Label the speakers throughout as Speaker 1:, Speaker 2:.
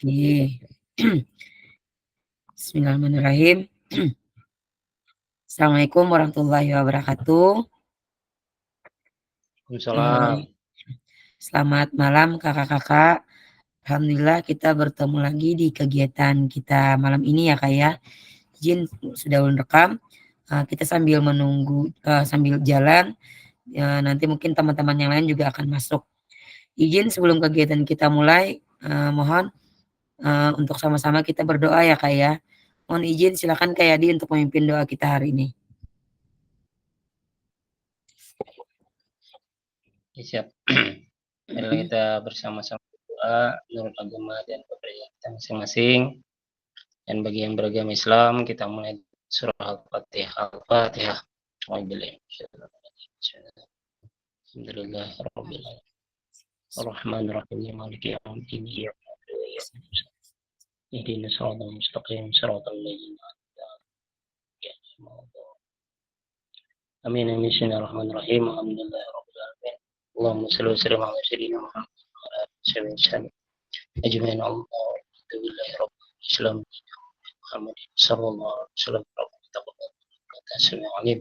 Speaker 1: Oke. Bismillahirrahmanirrahim. Assalamualaikum warahmatullahi wabarakatuh.
Speaker 2: Waalaikumsalam.
Speaker 1: Selamat malam kakak-kakak. Alhamdulillah kita bertemu lagi di kegiatan kita malam ini ya Kak ya. Izin sudah ulun rekam. Kita sambil menunggu, sambil jalan, nanti mungkin teman-teman yang lain juga akan masuk. Izin sebelum kegiatan kita mulai, mohon untuk sama-sama kita berdoa ya Kak ya. Mohon izin silakan Kak Yadi untuk memimpin doa kita hari ini.
Speaker 2: Ya, siap. Marilah kita bersama-sama berdoa menurut agama dan kepercayaan kita masing-masing. Dan bagi yang beragama Islam, kita mulai surah Al-Fatihah. Al-Fatihah. Alhamdulillah rabbil alamin. Ar-Rahmanir-Rahim. Maliki yaumiddin. Ihdinas siratal mustaqim. Siratal ladzina an'amta 'alaihim. Amin. Bismillahirrahmanirrahim. Alhamdulillah rabbil alamin. Allahumma shalli wa sallim ala sayyidina Muhammad wa ala alihi wa sahbihi ajma'in. Alhamdulillahi rabbil Islam Muhammad sallallahu alaihi wasallam. Taqabbal minna sami'un alim.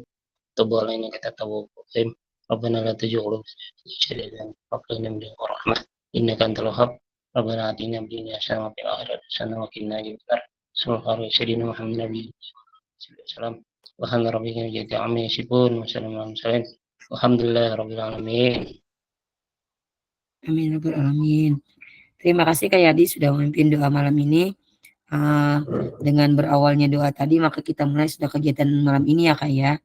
Speaker 2: Tub alaina kita tawwabun. Rabbana la tujigh qulubana syadidan faqina min rahmah innaka antal wahhab. Rabbana atina fid dunya hasanah wa fil akhirati hasanah wa qina adzabannar. Sallallahu alaihi sayyidina Muhammad nabi sallallahu wa ala rabbika jalla amma yasifun wa salamun alal mursalin. Alhamdulillah rabbil alamin.
Speaker 1: Amin rabbil alamin. Terima kasih Kak Yadi sudah memimpin doa malam ini. Dengan berawalnya doa tadi maka kita mulai sudah kegiatan malam ini ya Kak ya.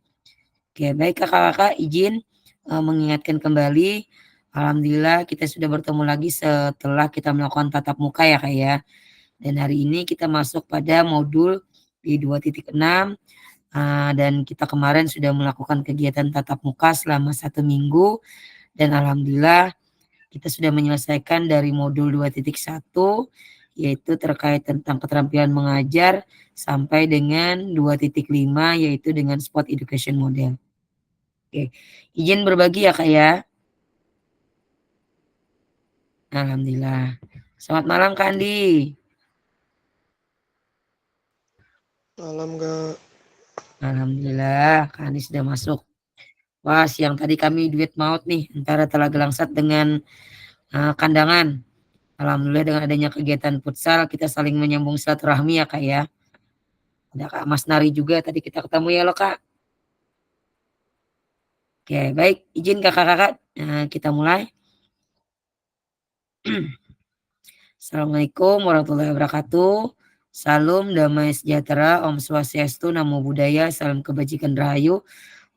Speaker 1: Oke, baik kakak-kakak izin mengingatkan kembali. Alhamdulillah kita sudah bertemu lagi setelah kita melakukan tatap muka ya Kak ya. Dan hari ini kita masuk pada modul di 2.6 dan kita kemarin sudah melakukan kegiatan tatap muka selama 1 minggu dan alhamdulillah kita sudah menyelesaikan dari modul 2.1 yaitu terkait tentang keterampilan mengajar sampai dengan 2.5 yaitu dengan spot education model. Oke, izin berbagi ya Kak ya. Alhamdulillah. Selamat malam Kak Andi.
Speaker 3: Malam Kak.
Speaker 1: Alhamdulillah Kak Andi sudah masuk. Wah, siang tadi kami duet maut nih antara Telaga Langsat dengan Kandangan. Alhamdulillah dengan adanya kegiatan futsal kita saling menyambung silaturahmi ya Kak ya. Ada Kak Mas Nari juga tadi kita ketemu ya loh Kak. Oke, baik izin kakak-kakak kita mulai. Assalamualaikum warahmatullahi wabarakatuh. Salam damai sejahtera, Om Swastiastu, Namo Buddhaya, salam kebajikan rahayu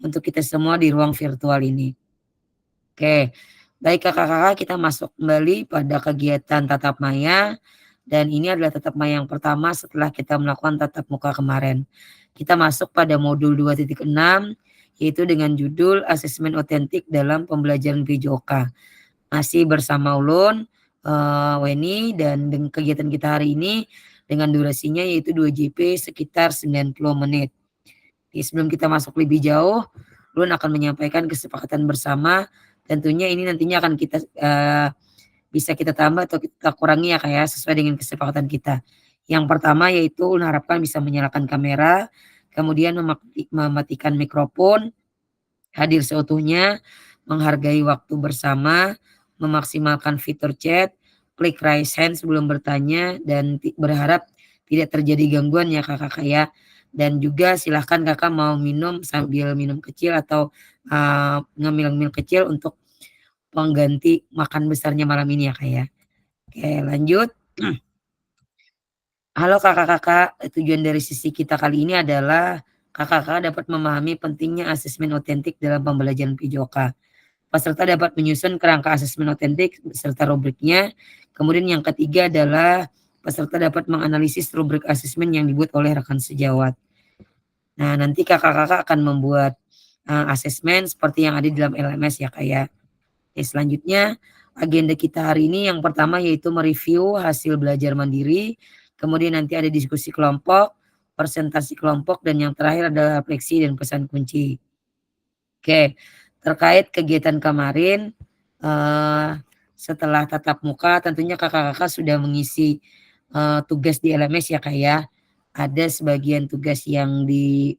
Speaker 1: untuk kita semua di ruang virtual ini. Oke, baik kakak-kakak kita masuk kembali pada kegiatan tatap maya dan ini adalah tatap maya yang pertama setelah kita melakukan tatap muka kemarin. Kita masuk pada modul 2.6 yaitu dengan judul asesmen otentik dalam pembelajaran PJOK. Masih bersama ulun, Weni dan dengan kegiatan kita hari ini dengan durasinya yaitu 2 JP sekitar 90 menit. Jadi sebelum kita masuk lebih jauh, ulun akan menyampaikan kesepakatan bersama. Tentunya ini nantinya akan kita bisa kita tambah atau kita kurangi ya kayak sesuai dengan kesepakatan kita. Yang pertama yaitu ulun harapkan bisa menyalakan kamera, kemudian mematikan mikrofon, hadir seutuhnya, menghargai waktu bersama, memaksimalkan fitur chat, klik raise hand sebelum bertanya dan berharap tidak terjadi gangguan ya kakak ya. Dan juga silahkan kakak mau minum sambil minum kecil atau ngemil-ngemil kecil untuk pengganti makan besarnya malam ini ya kak ya. Oke lanjut. Halo kakak-kakak, tujuan dari sisi kita kali ini adalah kakak-kakak dapat memahami pentingnya asesmen otentik dalam pembelajaran PJOK. Peserta dapat menyusun kerangka asesmen otentik serta rubriknya. Kemudian yang ketiga adalah peserta dapat menganalisis rubrik asesmen yang dibuat oleh rekan sejawat. Nah, nanti kakak-kakak akan membuat asesmen seperti yang ada di dalam LMS ya kak ya. Selanjutnya agenda kita hari ini yang pertama yaitu mereview hasil belajar mandiri. Kemudian nanti ada diskusi kelompok, presentasi kelompok, dan yang terakhir adalah refleksi dan pesan kunci. Oke, terkait kegiatan kemarin setelah tatap muka tentunya kakak-kakak sudah mengisi tugas di LMS ya Kak ya. Ada sebagian tugas yang di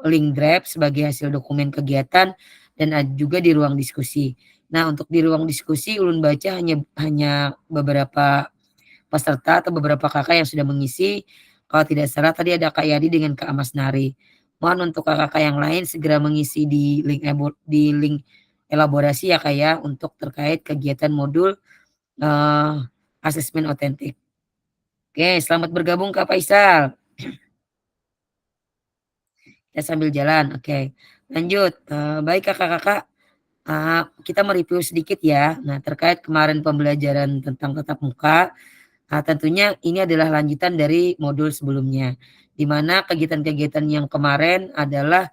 Speaker 1: link Drive sebagai hasil dokumen kegiatan dan ada juga di ruang diskusi. Nah, untuk di ruang diskusi ulun baca hanya beberapa peserta atau beberapa kakak yang sudah mengisi. Kalau tidak salah tadi ada Kak Yadi dengan Kak Amasnari. Mohon untuk kakak-kakak yang lain segera mengisi di link elaborasi ya Kak ya untuk terkait kegiatan modul asesmen otentik. Oke, selamat bergabung Kak Faisal. Kita sambil jalan. Oke, lanjut. Baik kakak-kakak, kita mereview sedikit ya. Nah, terkait kemarin pembelajaran tentang tatap muka. Tentunya ini adalah lanjutan dari modul sebelumnya, di mana kegiatan-kegiatan yang kemarin adalah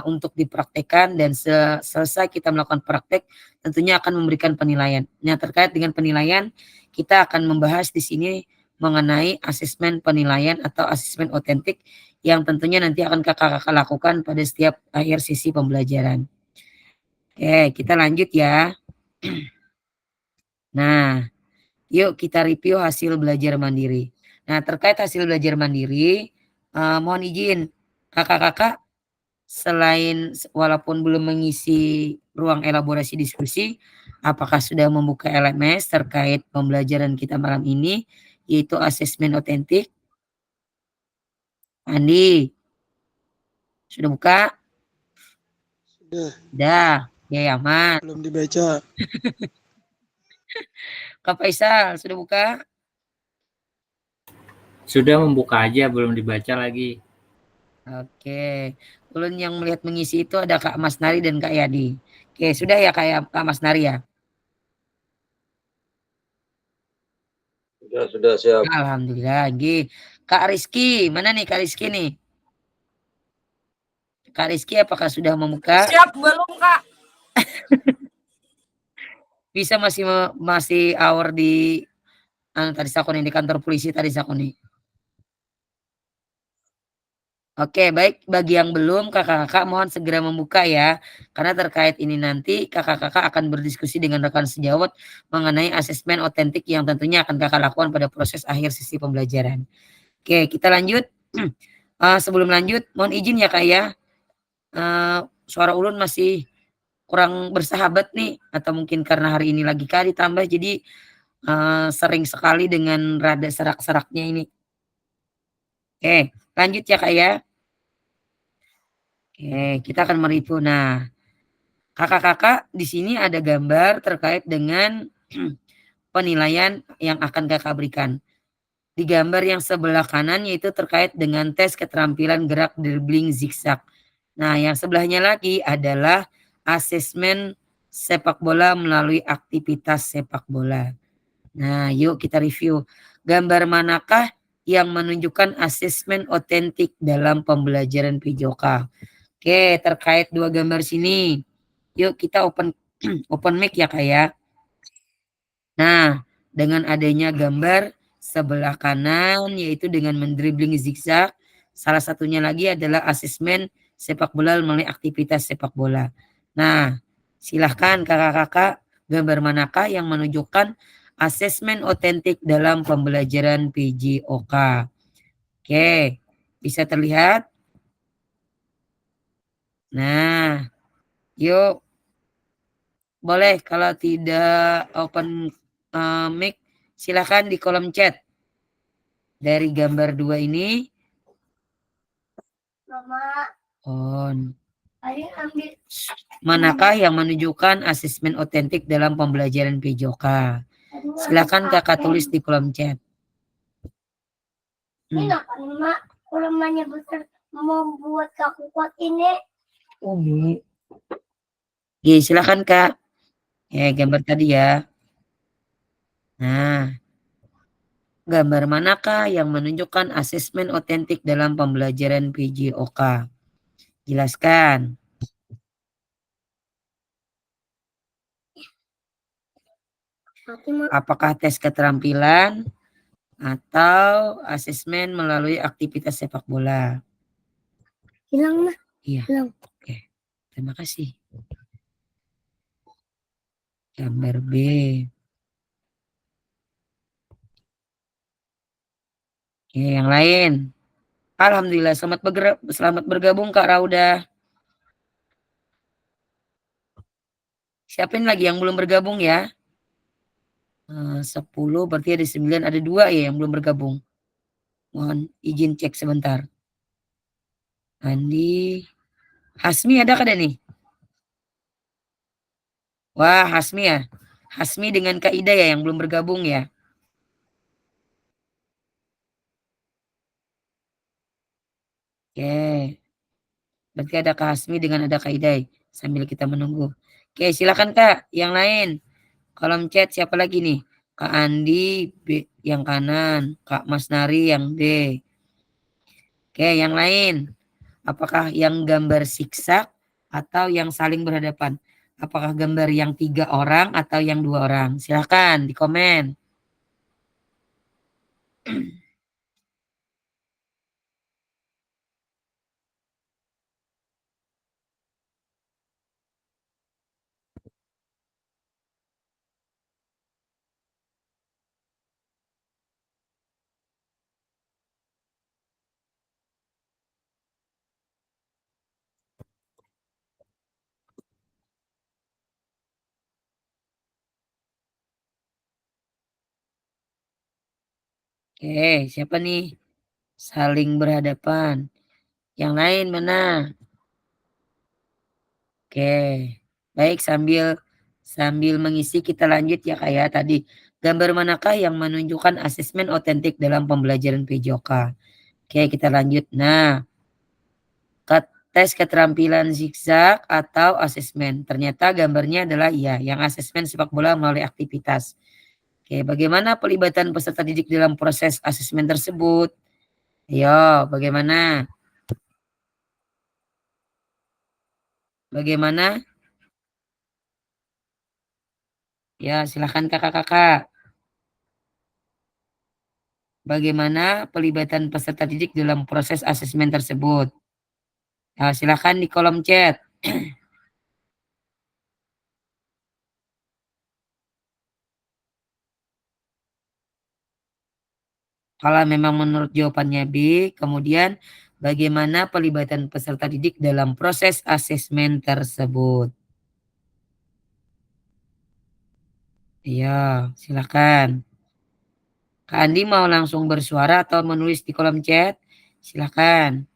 Speaker 1: untuk dipraktekkan dan selesai kita melakukan praktek, tentunya akan memberikan penilaian. Nah, terkait dengan penilaian, kita akan membahas di sini mengenai asesmen penilaian atau asesmen otentik yang tentunya nanti akan kakak-kakak lakukan pada setiap akhir sesi pembelajaran. Oke, kita lanjut ya. Nah, yuk kita review hasil belajar mandiri. Nah, terkait hasil belajar mandiri, mohon izin kakak-kakak selain walaupun belum mengisi ruang elaborasi diskusi, apakah sudah membuka LMS terkait pembelajaran kita malam ini, yaitu asesmen otentik? Andi, sudah buka?
Speaker 3: Sudah,
Speaker 1: Dah, ya aman.
Speaker 3: belum dibaca.
Speaker 1: Kak Faisal, sudah buka?
Speaker 4: Sudah membuka aja, belum dibaca lagi.
Speaker 1: Oke, ulun yang melihat mengisi itu ada Kak Mas Nari dan Kak Yadi. Oke, sudah ya Kak Mas Nari ya?
Speaker 5: Sudah siap.
Speaker 1: Alhamdulillah. Kak Rizky, mana nih Kak Rizky nih? Kak Rizky apakah sudah membuka?
Speaker 6: Siap belum Kak?
Speaker 1: Bisa masih hour di tadi sakuni di kantor polisi tadi sakuni. Oke, baik. Bagi yang belum, kakak-kakak mohon segera membuka ya. Karena terkait ini nanti kakak-kakak akan berdiskusi dengan rekan sejawat mengenai asesmen otentik yang tentunya akan kakak lakukan pada proses akhir sesi pembelajaran. Oke, kita lanjut. Sebelum lanjut, mohon izin ya Kak ya. Suara ulun masih kurang bersahabat nih. Atau mungkin karena hari ini lagi Kak ditambah jadi sering sekali dengan rada serak-seraknya ini. Oke, lanjut ya Kak ya. Oke, kita akan mereview. Nah, kakak-kakak di sini ada gambar terkait dengan penilaian yang akan kakak berikan. Di gambar yang sebelah kanan yaitu terkait dengan tes keterampilan gerak dribbling zigzag. Nah, yang sebelahnya lagi adalah asesmen sepak bola melalui aktivitas sepak bola. Nah, yuk kita review. Gambar manakah yang menunjukkan asesmen otentik dalam pembelajaran PJOK? Oke, terkait dua gambar sini. Yuk kita open mic ya Kak ya. Nah, dengan adanya gambar sebelah kanan yaitu dengan mendribbling zigzag, salah satunya lagi adalah asesmen sepak bola melalui aktivitas sepak bola. Nah, silahkan kakak-kakak gambar manakah yang menunjukkan asesmen otentik dalam pembelajaran PJOK. Oke, bisa terlihat? Nah, yuk boleh kalau tidak open mic silahkan di kolom chat dari gambar dua ini.
Speaker 6: Mama,
Speaker 1: On.
Speaker 6: ayo ambil.
Speaker 1: Manakah yang menunjukkan asesmen otentik dalam pembelajaran PJOK? Silahkan kakak tulis di kolom chat.
Speaker 6: Ini kan Mak, ulamanya besar membuat aku kuat ini.
Speaker 1: Oke, silahkan kak. Ya, gambar tadi ya. Nah, gambar manakah yang menunjukkan asesmen otentik dalam pembelajaran PJOK? Jelaskan. Apakah tes keterampilan atau asesmen melalui aktivitas sepak bola?
Speaker 6: Hilang lah.
Speaker 1: Iya.
Speaker 6: Hilang.
Speaker 1: Oke. Terima kasih. Gambar B. Oke, yang lain. Alhamdulillah, selamat bergabung Kak Rauda. Siapin lagi yang belum bergabung ya. 10 berarti ada 9, ada 2 ya yang belum bergabung. Mohon izin cek sebentar. Andi, Hasmi ada kada nih? Wah, Hasmi ya. Hasmi dengan Kak Ida ya yang belum bergabung ya. Oke. Berarti ada Kak Hasmi dengan ada Kak Ida sambil kita menunggu. Oke, silakan Kak, yang lain. Kolom chat siapa lagi nih? Kak Andi B yang kanan, Kak Mas Nari yang B. Oke, yang lain. Apakah yang gambar siksak atau yang saling berhadapan? Apakah gambar yang 3 orang atau yang 2 orang? Silakan di komen. Oke, siapa nih? Saling berhadapan. Yang lain mana? Oke. Baik, sambil sambil mengisi kita lanjut ya Kak ya. Tadi gambar manakah yang menunjukkan asesmen otentik dalam pembelajaran PJOK? Oke, kita lanjut. Nah, tes keterampilan zigzag atau asesmen. Ternyata gambarnya adalah iya, yang asesmen sepak bola melalui aktivitas. Oke, bagaimana pelibatan peserta didik dalam proses asesmen tersebut? Ayo, bagaimana? Bagaimana? Ya, silahkan kakak-kakak. Bagaimana pelibatan peserta didik dalam proses asesmen tersebut? Nah, silahkan di kolom chat. Kalau memang menurut jawabannya B, kemudian bagaimana pelibatan peserta didik dalam proses asesmen tersebut? Iya, silakan. Kak Andi mau langsung bersuara atau menulis di kolom chat? Silakan.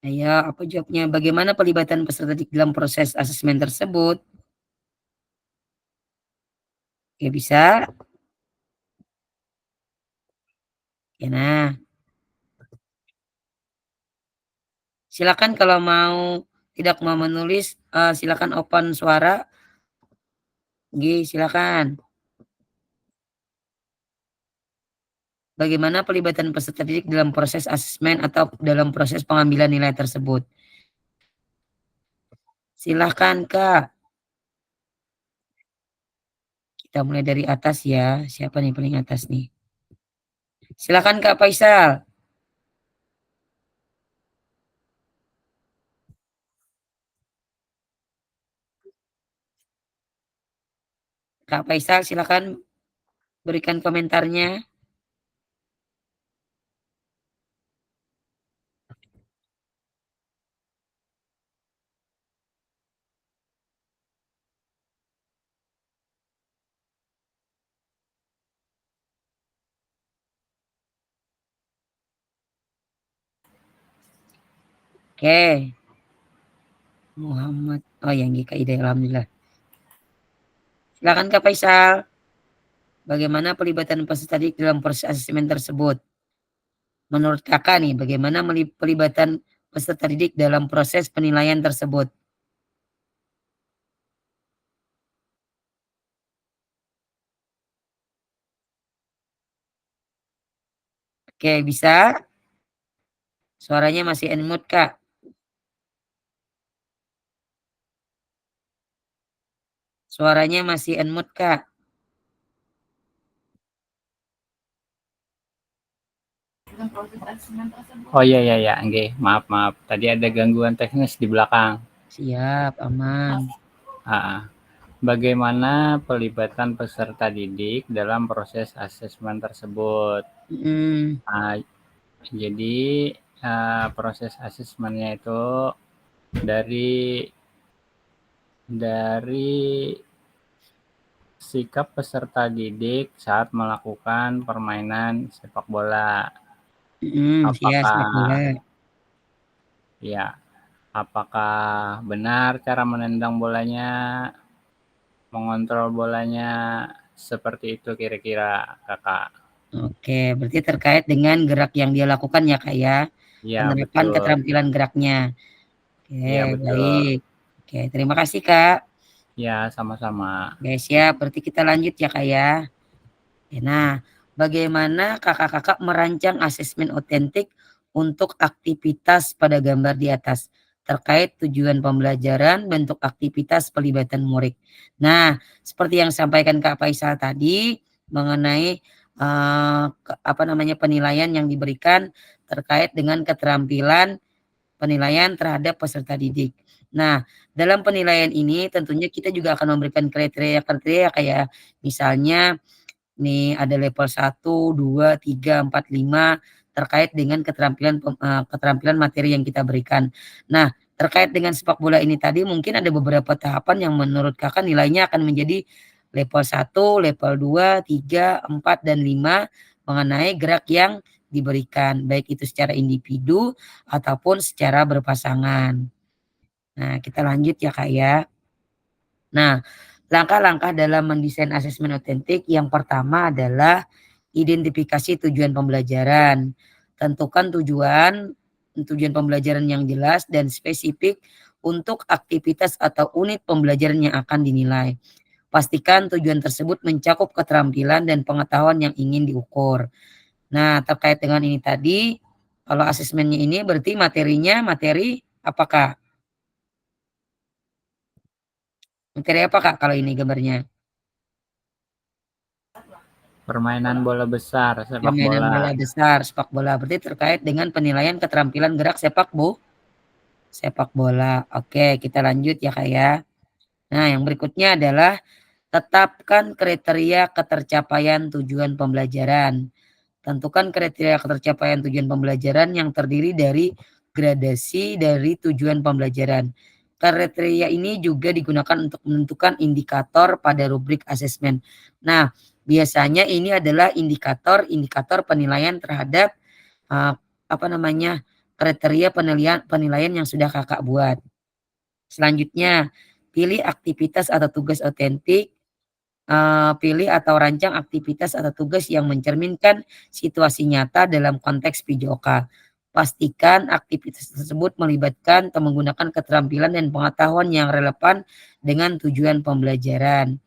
Speaker 1: Ayo, apa jawabnya? Bagaimana pelibatan peserta didik dalam proses asesmen tersebut? Ya bisa. Ya nah, silakan kalau tidak mau menulis, silakan open suara. Silakan. Bagaimana pelibatan peserta didik dalam proses asesmen atau dalam proses pengambilan nilai tersebut? Silahkan Kak. Kita mulai dari atas ya. Siapa nih paling atas nih? Silakan Kak Faisal. Kak Faisal silakan berikan komentarnya. Oke. Muhammad. Oh yang Kak Ida, alhamdulillah. Silakan Kak Faisal. bagaimana pelibatan peserta didik dalam proses asesmen tersebut? Menurut kakak nih, bagaimana pelibatan peserta didik dalam proses penilaian tersebut? Oke, bisa? Suaranya masih unmute, Kak. Suaranya masih unmute, Kak.
Speaker 4: Oh iya iya ya, nggih. Maaf maaf. Tadi ada gangguan teknis di belakang.
Speaker 1: Siap, aman.
Speaker 4: Bagaimana pelibatan peserta didik dalam proses asesmen tersebut? Jadi proses asesmennya itu dari sikap peserta didik saat melakukan permainan sepak bola.
Speaker 1: Iya, sepak bola.
Speaker 4: Ya, apakah benar cara menendang bolanya, mengontrol bolanya, seperti itu kira-kira kakak?
Speaker 1: Oke, berarti terkait dengan gerak yang dia lakukan ya Kak ya,
Speaker 4: Iya
Speaker 1: penerapan
Speaker 4: betul.
Speaker 1: keterampilan geraknya. Oke,
Speaker 4: Iya betul.
Speaker 1: baik. Oke, terima kasih Kak.
Speaker 4: Ya sama-sama.
Speaker 1: Oke, siap. Berarti kita lanjut ya Kak ya. Nah, bagaimana kakak-kakak merancang asesmen otentik untuk aktivitas pada gambar di atas terkait tujuan pembelajaran, bentuk aktivitas, pelibatan murid. Nah, seperti yang disampaikan Kak Faisal tadi mengenai penilaian yang diberikan terkait dengan keterampilan penilaian terhadap peserta didik. Nah, dalam penilaian ini tentunya kita juga akan memberikan kriteria-kriteria kayak misalnya nih ada level 1, 2, 3, 4, 5 terkait dengan keterampilan materi yang kita berikan. Nah, terkait dengan sepak bola ini tadi mungkin ada beberapa tahapan yang menurut Kakak nilainya akan menjadi level 1, level 2, 3, 4, dan 5 mengenai gerak yang diberikan, baik itu secara individu ataupun secara berpasangan. Nah, kita lanjut ya Kak ya. Nah, langkah-langkah dalam mendesain asesmen otentik yang pertama adalah identifikasi tujuan pembelajaran. Tentukan tujuan pembelajaran yang jelas dan spesifik untuk aktivitas atau unit pembelajaran yang akan dinilai. Pastikan tujuan tersebut mencakup keterampilan dan pengetahuan yang ingin diukur. Nah, terkait dengan ini tadi, kalau asesmennya ini berarti materinya materi apakah? Materi apa Kak kalau ini gambarnya?
Speaker 4: Permainan bola besar, sepak
Speaker 1: Permainan
Speaker 4: bola.
Speaker 1: bola besar, sepak bola. Berarti terkait dengan penilaian keterampilan gerak sepak bola. Oke, kita lanjut ya Kak ya. Nah, yang berikutnya adalah tetapkan kriteria ketercapaian tujuan pembelajaran. Tentukan kriteria ketercapaian tujuan pembelajaran yang terdiri dari gradasi dari tujuan pembelajaran. Kriteria ini juga digunakan untuk menentukan indikator pada rubrik asesmen. Nah, biasanya ini adalah indikator penilaian terhadap kriteria penilaian yang sudah Kakak buat. Selanjutnya, pilih aktivitas atau tugas otentik. Pilih atau rancang aktivitas atau tugas yang mencerminkan situasi nyata dalam konteks PJOK. Pastikan aktivitas tersebut melibatkan atau menggunakan keterampilan dan pengetahuan yang relevan dengan tujuan pembelajaran.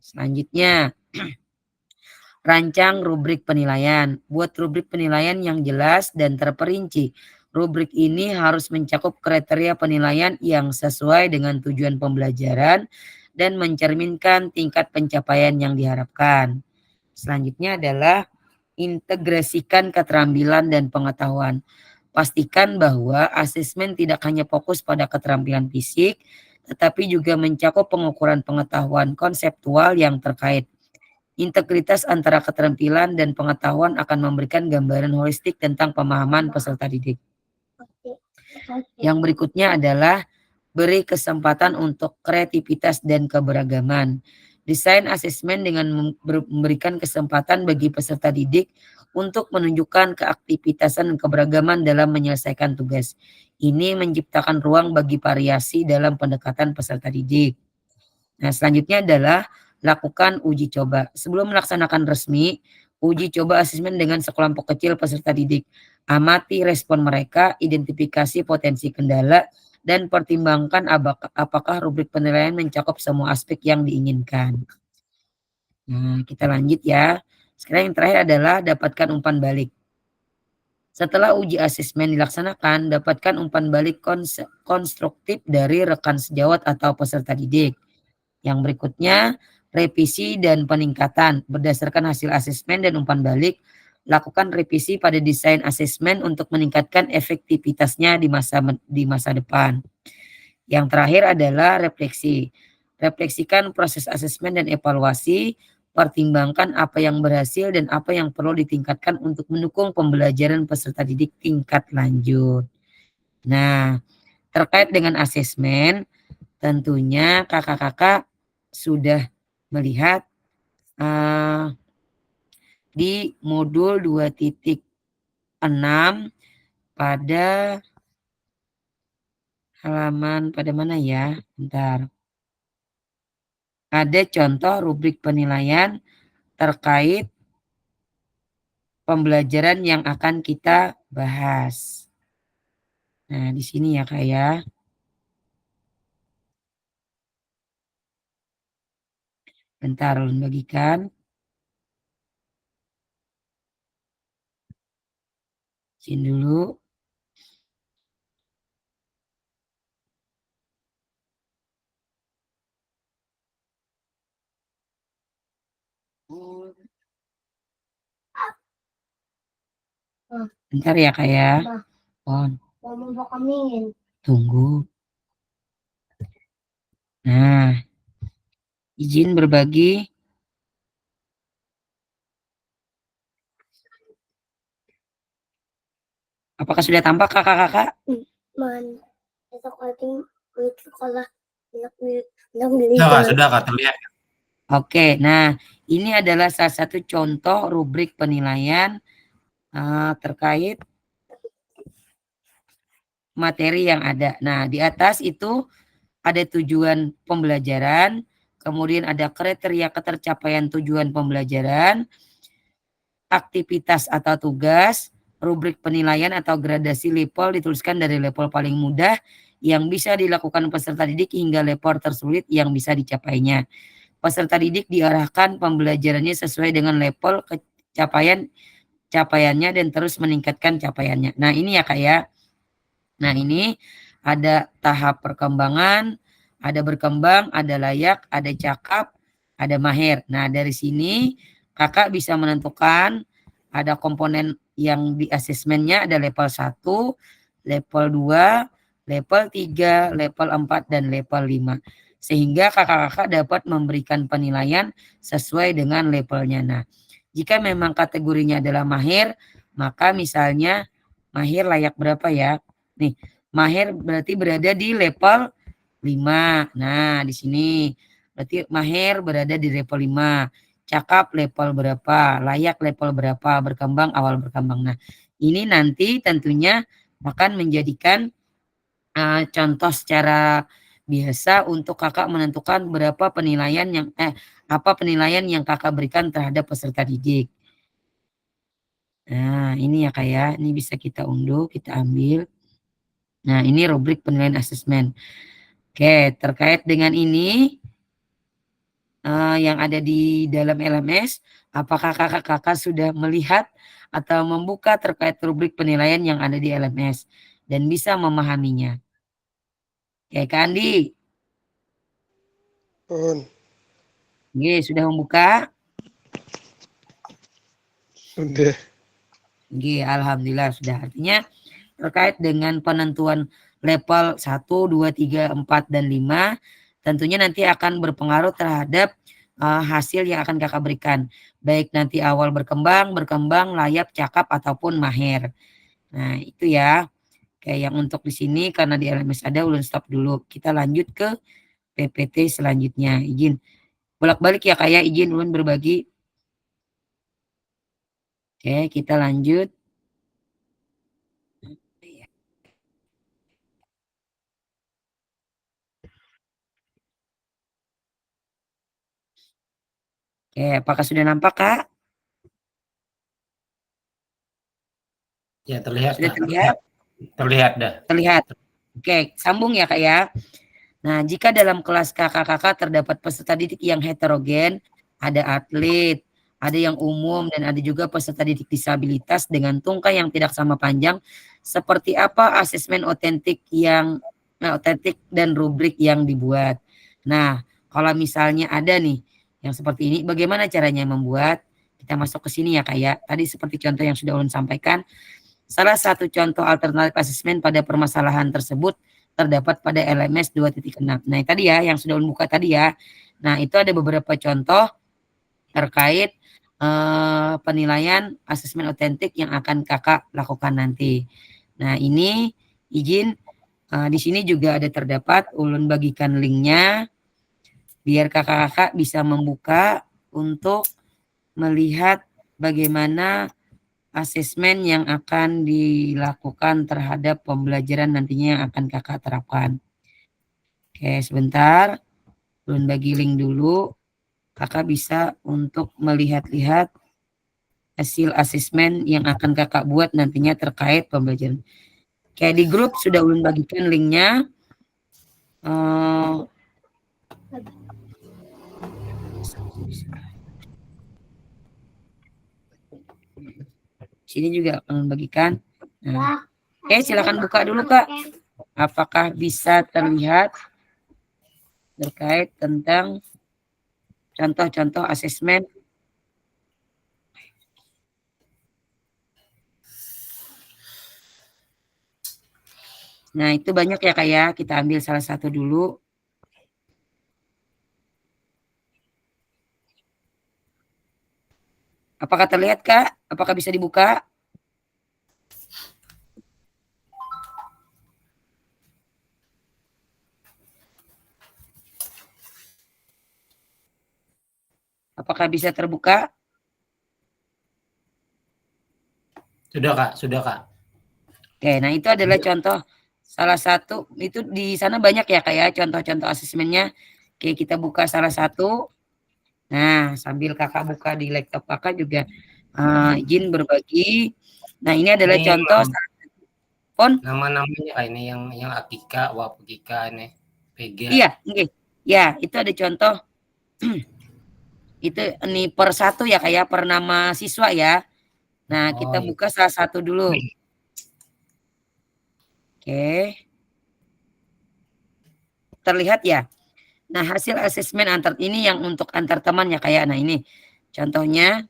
Speaker 1: Selanjutnya, rancang rubrik penilaian. Buat rubrik penilaian yang jelas dan terperinci. Rubrik ini harus mencakup kriteria penilaian yang sesuai dengan tujuan pembelajaran dan mencerminkan tingkat pencapaian yang diharapkan. Selanjutnya adalah integrasikan keterampilan dan pengetahuan. Pastikan bahwa asesmen tidak hanya fokus pada keterampilan fisik, tetapi juga mencakup pengukuran pengetahuan konseptual yang terkait. Integritas antara keterampilan dan pengetahuan akan memberikan gambaran holistik tentang pemahaman peserta didik. Yang berikutnya adalah beri kesempatan untuk kreativitas dan keberagaman. Desain asesmen dengan memberikan kesempatan bagi peserta didik untuk menunjukkan keaktivitasan dan keberagaman dalam menyelesaikan tugas. Ini menciptakan ruang bagi variasi dalam pendekatan peserta didik. Nah, selanjutnya adalah lakukan uji coba. Sebelum melaksanakan resmi, uji coba asesmen dengan sekelompok kecil peserta didik. Amati respon mereka, identifikasi potensi kendala, dan pertimbangkan apakah rubrik penilaian mencakup semua aspek yang diinginkan. Nah, kita lanjut ya. Sekarang yang terakhir adalah dapatkan umpan balik. Setelah uji asesmen dilaksanakan, dapatkan umpan balik konstruktif dari rekan sejawat atau peserta didik. Yang berikutnya, revisi dan peningkatan. Berdasarkan hasil asesmen dan umpan balik, lakukan revisi pada desain asesmen untuk meningkatkan efektivitasnya di masa depan. Yang terakhir adalah refleksi. Refleksikan proses asesmen dan evaluasi, pertimbangkan apa yang berhasil dan apa yang perlu ditingkatkan untuk mendukung pembelajaran peserta didik tingkat lanjut. Nah, terkait dengan asesmen, tentunya kakak-kakak sudah melihat di modul 2.6 pada halaman pada mana ya? Bentar. Ada contoh rubrik penilaian terkait pembelajaran yang akan kita bahas. Nah, di sini ya Kak ya. Bentar, ulun bagikan. Sini dulu. Bentar ya Kak ya.
Speaker 6: Mau kambingin.
Speaker 1: Tunggu. Nah, izin berbagi. Apakah sudah tampak kakak-kakak?
Speaker 4: Sudah Kak, terlihat.
Speaker 1: Oke, nah ini adalah salah satu contoh rubrik penilaian terkait materi yang ada. Nah, di atas itu ada tujuan pembelajaran, kemudian ada kriteria ketercapaian tujuan pembelajaran, aktivitas atau tugas, rubrik penilaian atau gradasi level dituliskan dari level paling mudah yang bisa dilakukan peserta didik hingga level tersulit yang bisa dicapainya. Peserta didik diarahkan pembelajarannya sesuai dengan level capaiannya dan terus meningkatkan capaiannya. Nah, ini ya Kak ya. Nah, ini ada tahap perkembangan, ada berkembang, ada layak, ada cakap, ada mahir. Nah, dari sini kakak bisa menentukan ada komponen yang di asesmennya ada level 1, level 2, level 3, level 4, dan level 5. Sehingga kakak-kakak dapat memberikan penilaian sesuai dengan levelnya. Nah, jika memang kategorinya adalah mahir, maka misalnya mahir layak berapa ya? Nih, mahir berarti berada di level 5. Nah, di sini berarti mahir berada di level 5. Cakap level berapa, layak level berapa, berkembang awal berkembang. Nah, ini nanti tentunya akan menjadikan contoh secara biasa untuk kakak menentukan berapa penilaian yang apa penilaian yang kakak berikan terhadap peserta didik. Nah, ini ya Kak ya, ini bisa kita unduh, kita ambil. Nah, ini rubrik penilaian asesmen. Oke, terkait dengan ini yang ada di dalam LMS, apakah kakak-kakak sudah melihat atau membuka terkait rubrik penilaian yang ada di LMS dan bisa memahaminya? Oke, Kak Andi, oke, sudah membuka?
Speaker 3: Sudah.
Speaker 1: Oke, alhamdulillah sudah. Artinya terkait dengan penentuan level 1, 2, 3, 4, dan 5 tentunya nanti akan berpengaruh terhadap hasil yang akan kakak berikan. Baik nanti awal berkembang, layak, cakap, ataupun mahir. Nah, itu ya. Kayak yang untuk di sini karena di LMS ada, ulun stop dulu. Kita lanjut ke PPT selanjutnya. Izin. Bolak-balik ya kayak izin ulun berbagi. Oke, kita lanjut. Oke, apakah sudah nampak, Kak?
Speaker 5: Ya, terlihat,
Speaker 1: Sudah
Speaker 5: Kak.
Speaker 1: terlihat?
Speaker 5: Terlihat dah.
Speaker 1: Terlihat. Oke, sambung ya, Kak ya. Nah, jika dalam kelas kakak-kakak terdapat peserta didik yang heterogen, ada atlet, ada yang umum, dan ada juga peserta didik disabilitas dengan tungkai yang tidak sama panjang, seperti apa asesmen otentik dan rubrik yang dibuat. Nah, kalau misalnya ada nih yang seperti ini, bagaimana caranya membuat? Kita masuk ke sini ya, Kak ya. Tadi seperti contoh yang sudah Ulun sampaikan, salah satu contoh alternatif asesmen pada permasalahan tersebut terdapat pada LMS 2.6. Nah, tadi ya yang sudah Ulun buka tadi ya. Nah, itu ada beberapa contoh terkait penilaian asesmen otentik yang akan Kakak lakukan nanti. Nah, ini izin di sini juga ada terdapat, Ulun bagikan linknya biar kakak-kakak bisa membuka untuk melihat bagaimana asesmen yang akan dilakukan terhadap pembelajaran nantinya yang akan kakak terapkan. Oke, sebentar. Ulun bagi link dulu. Kakak bisa untuk melihat-lihat hasil asesmen yang akan kakak buat nantinya terkait pembelajaran. Kayak di grup sudah Ulun bagikan linknya. Sini juga akan membagikan. Nah, oke, silakan buka dulu, Kak. Apakah bisa terlihat terkait tentang contoh-contoh asesmen? Nah, itu banyak ya, Kak ya. Kita ambil salah satu dulu. Apakah terlihat, Kak? Apakah bisa dibuka? Apakah bisa terbuka?
Speaker 5: Sudah, Kak. Sudah, Kak.
Speaker 1: Oke, nah itu adalah contoh salah satu, itu di sana banyak ya, Kak ya, contoh-contoh asesmennya. Oke, kita buka salah satu. Nah, sambil kakak buka di laptop kakak juga izin berbagi. Nah, ini adalah
Speaker 5: Ini
Speaker 1: contoh pon.
Speaker 5: nama-namanya Kak, ini yang Akika, Wapukika ini, Vega.
Speaker 1: Iya, okay. Ya, itu ada contoh. Itu ini per satu ya, Kak ya, per nama siswa ya. Nah, kita buka salah satu dulu. Oke. Terlihat ya? Nah, hasil asesmen antar ini yang untuk antar teman ya, kayak. Nah, ini contohnya.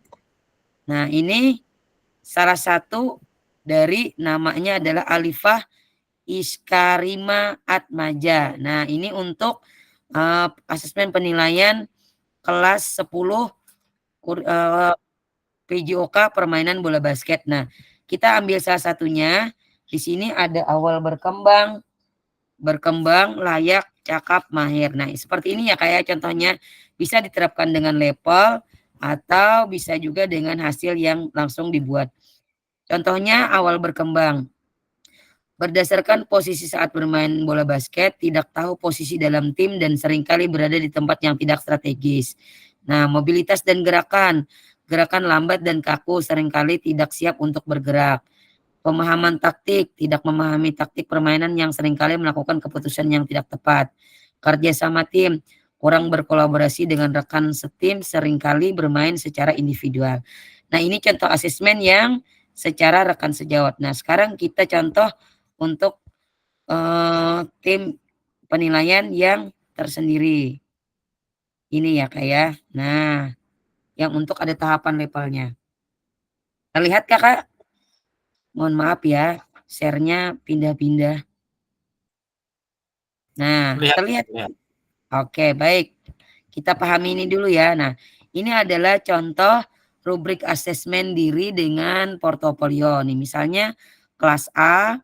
Speaker 1: Nah, ini salah satu dari namanya adalah Alifah Iskarima Atmaja. Nah, ini untuk asesmen penilaian kelas 10 PJOK permainan bola basket. Nah, kita ambil salah satunya. Di sini ada awal berkembang, layak, cakap, mahir. Nah, seperti ini ya kayak contohnya bisa diterapkan dengan level atau bisa juga dengan hasil yang langsung dibuat. Contohnya awal berkembang. Berdasarkan posisi saat bermain bola basket, tidak tahu posisi dalam tim dan seringkali berada di tempat yang tidak strategis. Nah, mobilitas dan gerakan lambat dan kaku, seringkali tidak siap untuk bergerak. Pemahaman taktik, tidak memahami taktik permainan yang seringkali melakukan keputusan yang tidak tepat. Kerja sama tim, kurang berkolaborasi dengan rekan setim, seringkali bermain secara individual. Nah, ini contoh asesmen yang secara rekan sejawat. Nah, sekarang kita contoh untuk tim penilaian yang tersendiri. Ini ya, Kak ya. Nah, yang untuk ada tahapan levelnya. Terlihat, Kak? Mohon maaf ya, share-nya pindah-pindah. Nah, terlihat. Oke, baik. Kita pahami ini dulu ya. Nah, ini adalah contoh rubrik asesmen diri dengan portofolio. Nih, misalnya kelas A,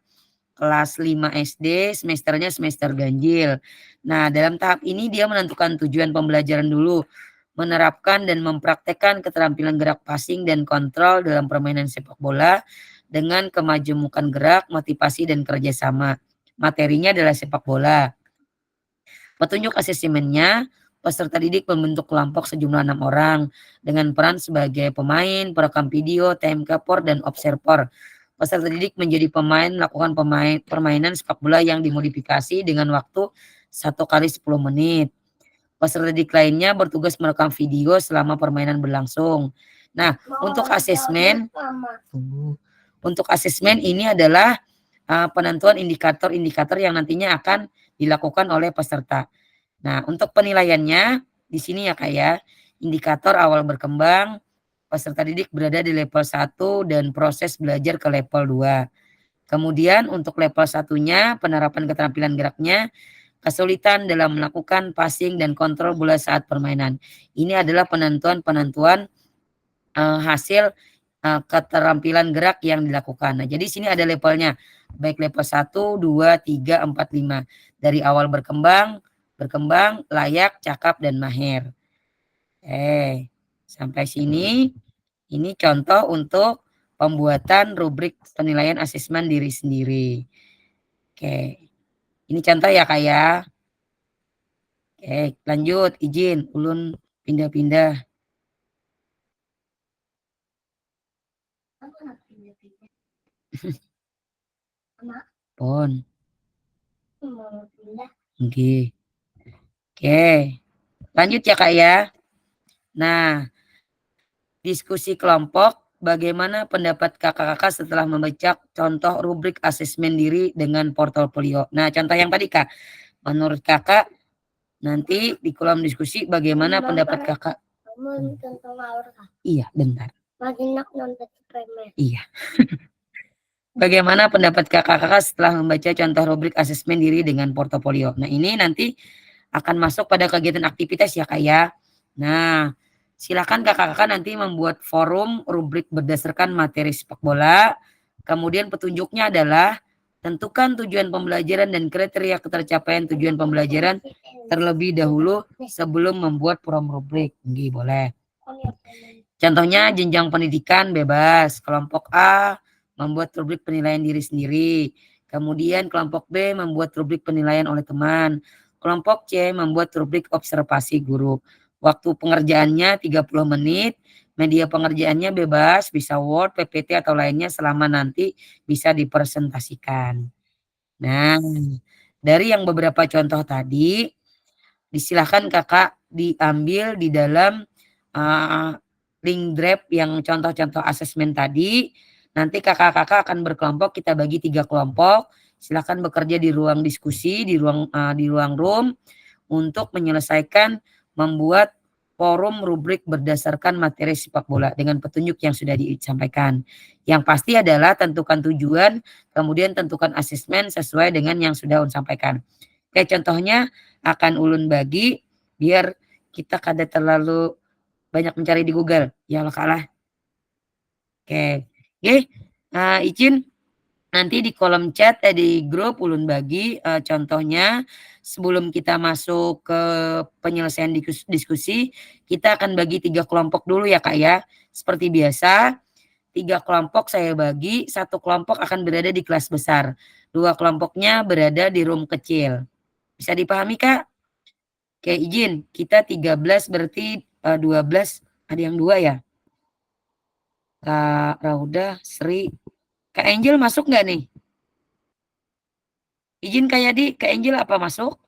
Speaker 1: kelas 5 SD, semesternya semester ganjil. Nah, dalam tahap ini dia menentukan tujuan pembelajaran dulu. Menerapkan dan mempraktekkan keterampilan gerak passing dan kontrol dalam permainan sepak bola dengan kemajemukan gerak, motivasi, dan kerjasama. Materinya adalah sepak bola. Petunjuk asesmennya, peserta didik membentuk kelompok sejumlah 6 orang dengan peran sebagai pemain, perekam video, timekeeper, dan observer. Peserta didik menjadi pemain melakukan permainan sepak bola yang dimodifikasi dengan waktu 1 kali 10 menit. Peserta didik lainnya bertugas merekam video selama permainan berlangsung. Nah, untuk asesmen ini adalah penentuan indikator-indikator yang nantinya akan dilakukan oleh peserta. Nah, untuk penilaiannya di sini ya Kak ya, indikator awal berkembang, peserta didik berada di level 1 dan proses belajar ke level 2. Kemudian untuk level 1-nya, penerapan keterampilan geraknya, kesulitan dalam melakukan passing dan kontrol bola saat permainan. Ini adalah penentuan hasil keterampilan gerak yang dilakukan. Nah, jadi sini ada levelnya, baik level 1, 2, 3, 4, 5. Dari awal berkembang, layak, cakap, dan mahir. Sampai sini, ini contoh untuk pembuatan rubrik penilaian asesmen diri sendiri. Oke, ini contoh ya Kak ya. Oke, lanjut, izin, ulun pindah-pindah. Pon. Oke. Oke. Lanjut ya Kak ya. Nah, diskusi kelompok, bagaimana pendapat kakak-kakak setelah membaca contoh rubrik asesmen diri dengan portofolio. Nah, contoh yang tadi Kak, menurut kakak nanti di kolom diskusi bagaimana pendapat kakak? Iya, bentar. Iya. Bagaimana pendapat kakak-kakak setelah membaca contoh rubrik asesmen diri dengan portofolio? Nah, ini nanti akan masuk pada kegiatan aktivitas ya Kak ya. Nah, silakan kakak-kakak nanti membuat forum rubrik berdasarkan materi sepak bola. Kemudian petunjuknya adalah tentukan tujuan pembelajaran dan kriteria ketercapaian tujuan pembelajaran terlebih dahulu sebelum membuat forum rubrik. Nggih, boleh. Contohnya jenjang pendidikan bebas. Kelompok A membuat rubrik penilaian diri sendiri. Kemudian kelompok B membuat rubrik penilaian oleh teman. Kelompok C membuat rubrik observasi guru. Waktu pengerjaannya 30 menit. Media pengerjaannya bebas, bisa Word, PPT, atau lainnya selama nanti bisa dipresentasikan. Nah, dari yang beberapa contoh tadi, disilahkan kakak diambil di dalam link drive yang contoh-contoh asesmen tadi. Nanti kakak-kakak akan berkelompok, kita bagi 3 kelompok. Silakan bekerja di ruang diskusi, di ruang room untuk menyelesaikan membuat forum rubrik berdasarkan materi sepak bola dengan petunjuk yang sudah disampaikan. Yang pasti adalah tentukan tujuan, kemudian tentukan asesmen sesuai dengan yang sudah ulun sampaikan. Oke, contohnya akan ulun bagi biar kita kada terlalu banyak mencari di Google. Ya Allah kalah. Oke. Izin nanti di kolom chat di grup ulun bagi contohnya sebelum kita masuk ke penyelesaian diskusi, kita akan bagi 3 kelompok dulu ya Kak ya. Seperti biasa, 3 kelompok saya bagi, 1 kelompok akan berada di kelas besar. 2 kelompoknya berada di room kecil. Bisa dipahami Kak? Oke, izin. Kita 13 berarti 12, ada yang 2 ya? Kak Rauda, Sri, Kak Angel masuk nggak nih? Izin Kak Yadi, Kak Angel apa masuk?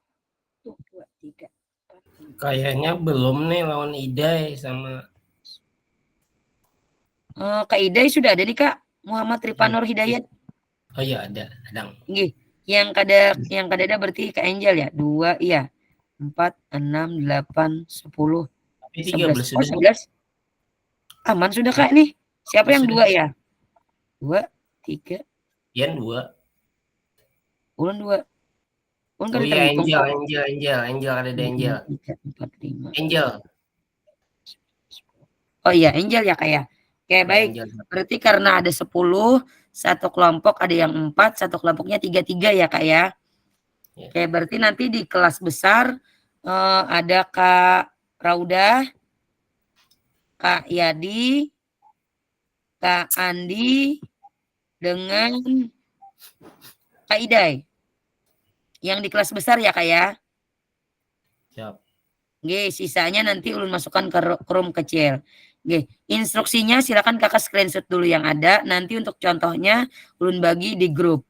Speaker 1: 1, 2, 3.
Speaker 5: Kayaknya belum nih lawan Idai sama
Speaker 1: Kak Idai sudah ada nih Kak. Muhammad Rifanur Hidayat.
Speaker 5: Oh iya ada, Adang.
Speaker 1: Nggih. Yang kada ada berarti Kak Angel ya? 2, iya. 4, 6, 8, 10,
Speaker 5: Tapi 13
Speaker 1: 11. Oh,
Speaker 5: sudah.
Speaker 1: 11. Aman sudah Kak nih. Siapa yang 2 ya? 2, 3.
Speaker 5: Ian 2.
Speaker 1: Ulun 2. Ulun
Speaker 5: Oh
Speaker 1: kada
Speaker 5: iya,
Speaker 1: terhitung.
Speaker 5: Angel ada
Speaker 1: 3,
Speaker 5: Angel.
Speaker 1: 4, 5.
Speaker 5: Angel.
Speaker 1: Oh iya, Angel ya Kak ya. Oke, baik.
Speaker 5: Angel.
Speaker 1: Berarti karena ada 10, 1 kelompok ada yang 4, 1 kelompoknya 3-3 ya Kak ya.
Speaker 5: Ya.
Speaker 1: Oke, berarti nanti di kelas besar ada Kak Rauda, Kak Yadi, Kak Andi, dengan Kak Idai. Yang di kelas besar ya Kak ya.
Speaker 5: Siap.
Speaker 1: Nggih, sisanya nanti ulun masukkan ke room kecil. Nggih, instruksinya silakan Kakak screenshot dulu yang ada, nanti untuk contohnya ulun bagi di grup.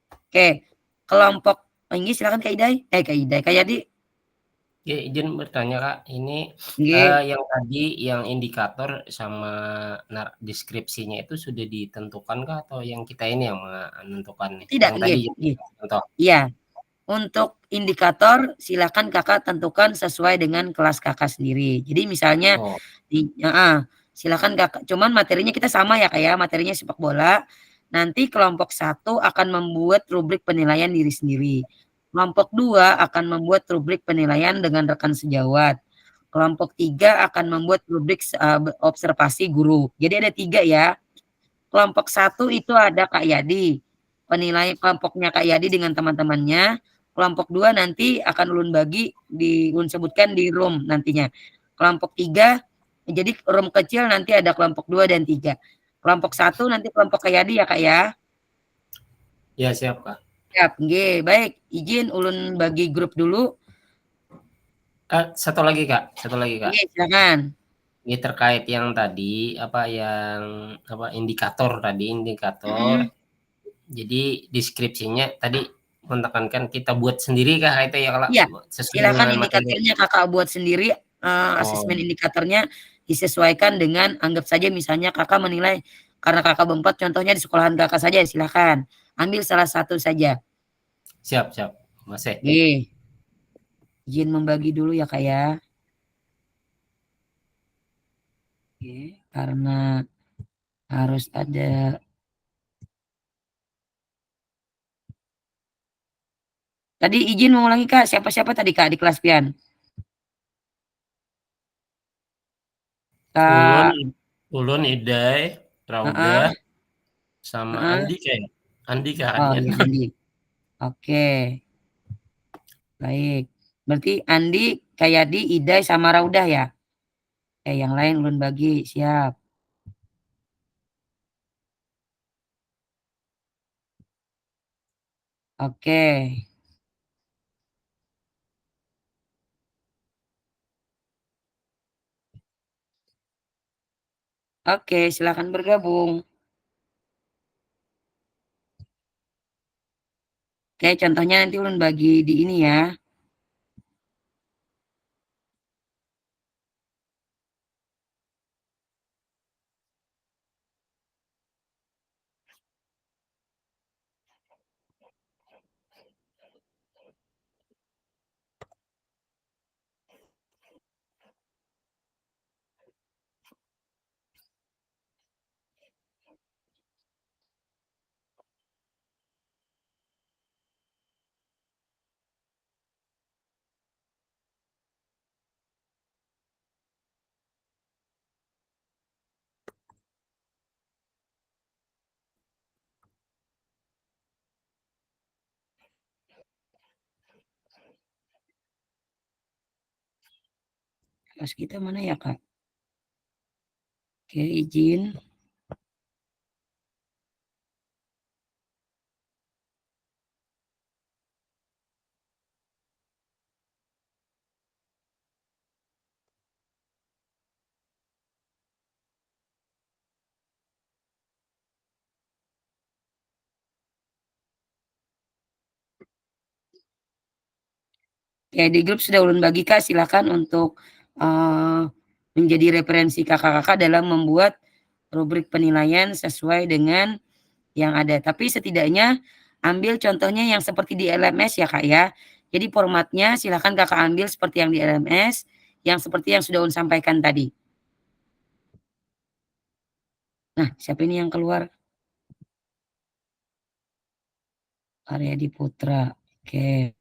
Speaker 1: Oke, kelompok ini silakan Kak Iday. Kak Iday, Kak Yadi.
Speaker 5: Ya, izin bertanya Kak, ini
Speaker 1: Nggih.
Speaker 5: yang tadi yang indikator sama deskripsinya itu sudah ditentukan kah atau yang kita ini yang menentukan nih?
Speaker 1: Tidak,
Speaker 5: Yang tadi
Speaker 1: nggih, nggih.
Speaker 5: contoh.
Speaker 1: Iya. Untuk indikator silakan Kakak tentukan sesuai dengan kelas Kakak sendiri. Jadi misalnya
Speaker 5: Oh,
Speaker 1: silakan Kakak, cuman materinya kita sama ya Kak ya, materinya sepak bola. Nanti kelompok 1 akan membuat rubrik penilaian diri sendiri. Kelompok 2 akan membuat rubrik penilaian dengan rekan sejawat. Kelompok 3 akan membuat rubrik observasi guru. Jadi ada 3 ya. Kelompok 1 itu ada Kak Yadi. Penilaian kelompoknya Kak Yadi dengan teman-temannya. Kelompok 2 nanti akan ulun bagi ulun sebutkan di room nantinya. Kelompok 3 jadi room kecil nanti ada kelompok 2 dan 3. Kelompok 1 nanti kelompok Kak Yadi ya Kak ya.
Speaker 5: ya siap Kak.
Speaker 1: Siap, nggih. Baik, izin ulun bagi grup dulu.
Speaker 5: Satu lagi Kak.
Speaker 1: Nggih, silakan.
Speaker 5: Ini terkait yang tadi indikator. Jadi deskripsinya tadi menekankan kita buat sendiri kah itu ya kalau
Speaker 1: Iya,
Speaker 5: sesuai
Speaker 1: silakan
Speaker 5: dengan materi.
Speaker 1: indikatornya Kakak buat sendiri, asesmen indikatornya disesuaikan dengan anggap saja misalnya Kakak menilai karena Kakak berempat contohnya di sekolahan Kakak saja silakan, ambil salah satu saja.
Speaker 5: Siap, Mas.
Speaker 1: Nggih. Izin membagi dulu ya Kak ya. Oke, karena harus ada tadi izin mengulangi Kak, siapa-siapa tadi Kak di kelas pian?
Speaker 5: Ulun,
Speaker 1: Kak
Speaker 5: Iday, Rauda,
Speaker 1: heeh,
Speaker 5: sama
Speaker 1: heeh.
Speaker 5: Andi kayak. Andi kah
Speaker 1: Oh
Speaker 5: Anian?
Speaker 1: iya Andi. Oke, baik. Berarti Andi, Kayadi, Idai sama Raudah ya? Yang lain ulun bagi, siap. Oke. Oke, silakan bergabung. Oke, contohnya nanti ulun bagi di ini ya. Kelas kita mana ya, Kak? Oke, izin. Oke, di grup sudah ulun bagi Kak, silakan untuk menjadi referensi kakak-kakak dalam membuat rubrik penilaian sesuai dengan yang ada. Tapi setidaknya ambil contohnya yang seperti di LMS ya Kak ya. Jadi formatnya silakan Kakak ambil seperti yang di LMS, yang seperti yang sudah ulun sampaikan tadi. Nah, siapa ini yang keluar? Aryadi Putra. Oke.